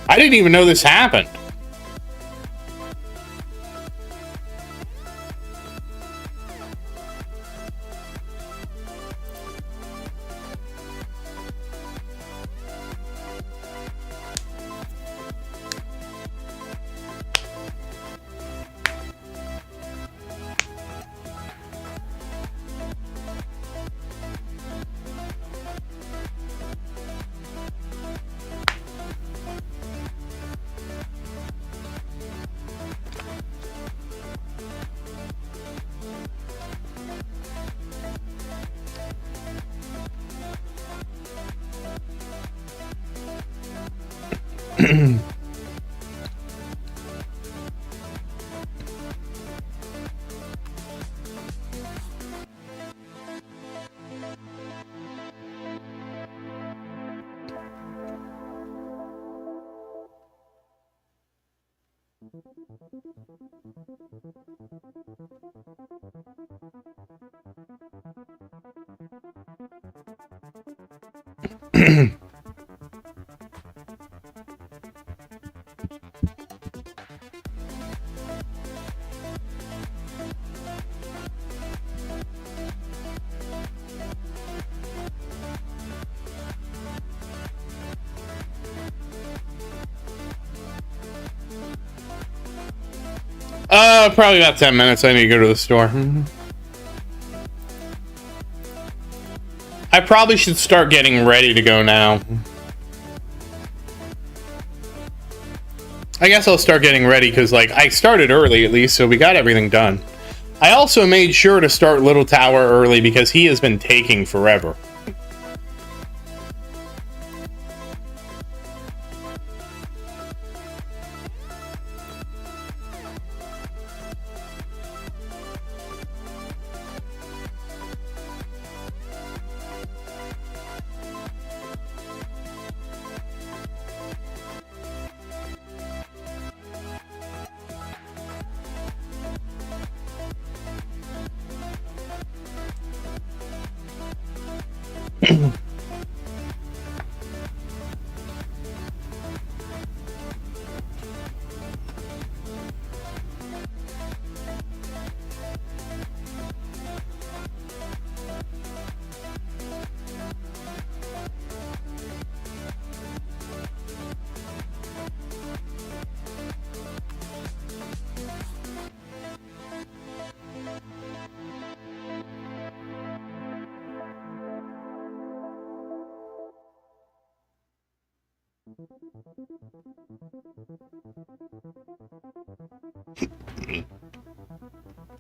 A: I didn't even know this happened. Probably about 10 minutes. I need to go to the store. I probably should start getting ready to go now. I guess I'll start getting ready because, like, I started early at least, so we got everything done. I also made sure to start Little Tower early because he has been taking forever.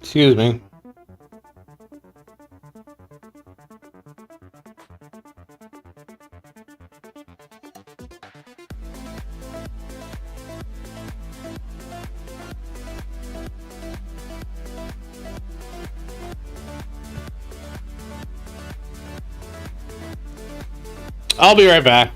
A: Excuse me. I'll be right back.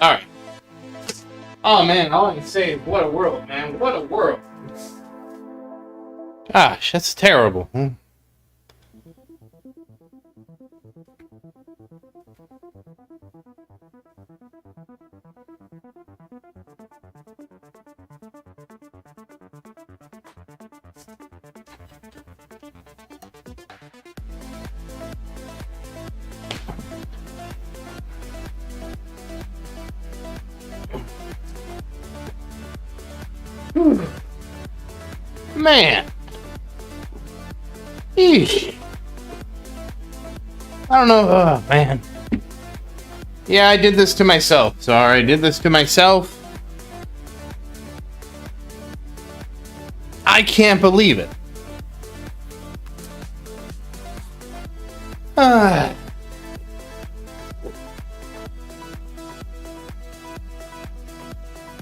A: Alright. Oh man, all I can say is what a world, man. What a world. Gosh, that's terrible. Man. Eesh. I don't know. Oh, man. Yeah, I did this to myself. Sorry, I did this to myself. I can't believe it.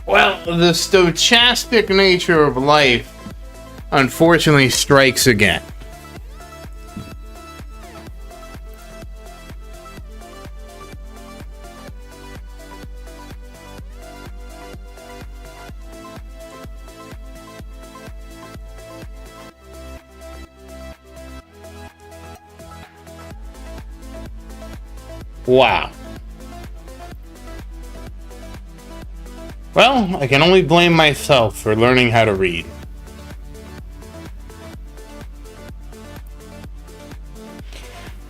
A: Well, the stochastic nature of life unfortunately strikes again. Wow. Well, I can only blame myself for learning how to read.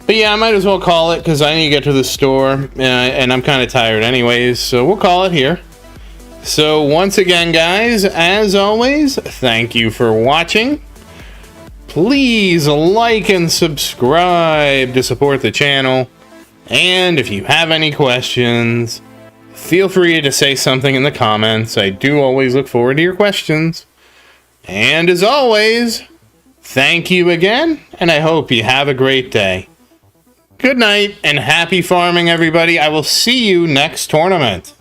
A: But yeah, I might as well call it because I need to get to the store, and I'm kind of tired anyways, so we'll call it here. So once again, guys, as always, thank you for watching. Please like and subscribe to support the channel. And if you have any questions, feel free to say something in the comments. I do always look forward to your questions. And as always, thank you again, and I hope you have a great day. Good night, and happy farming, everybody. I will see you next tournament.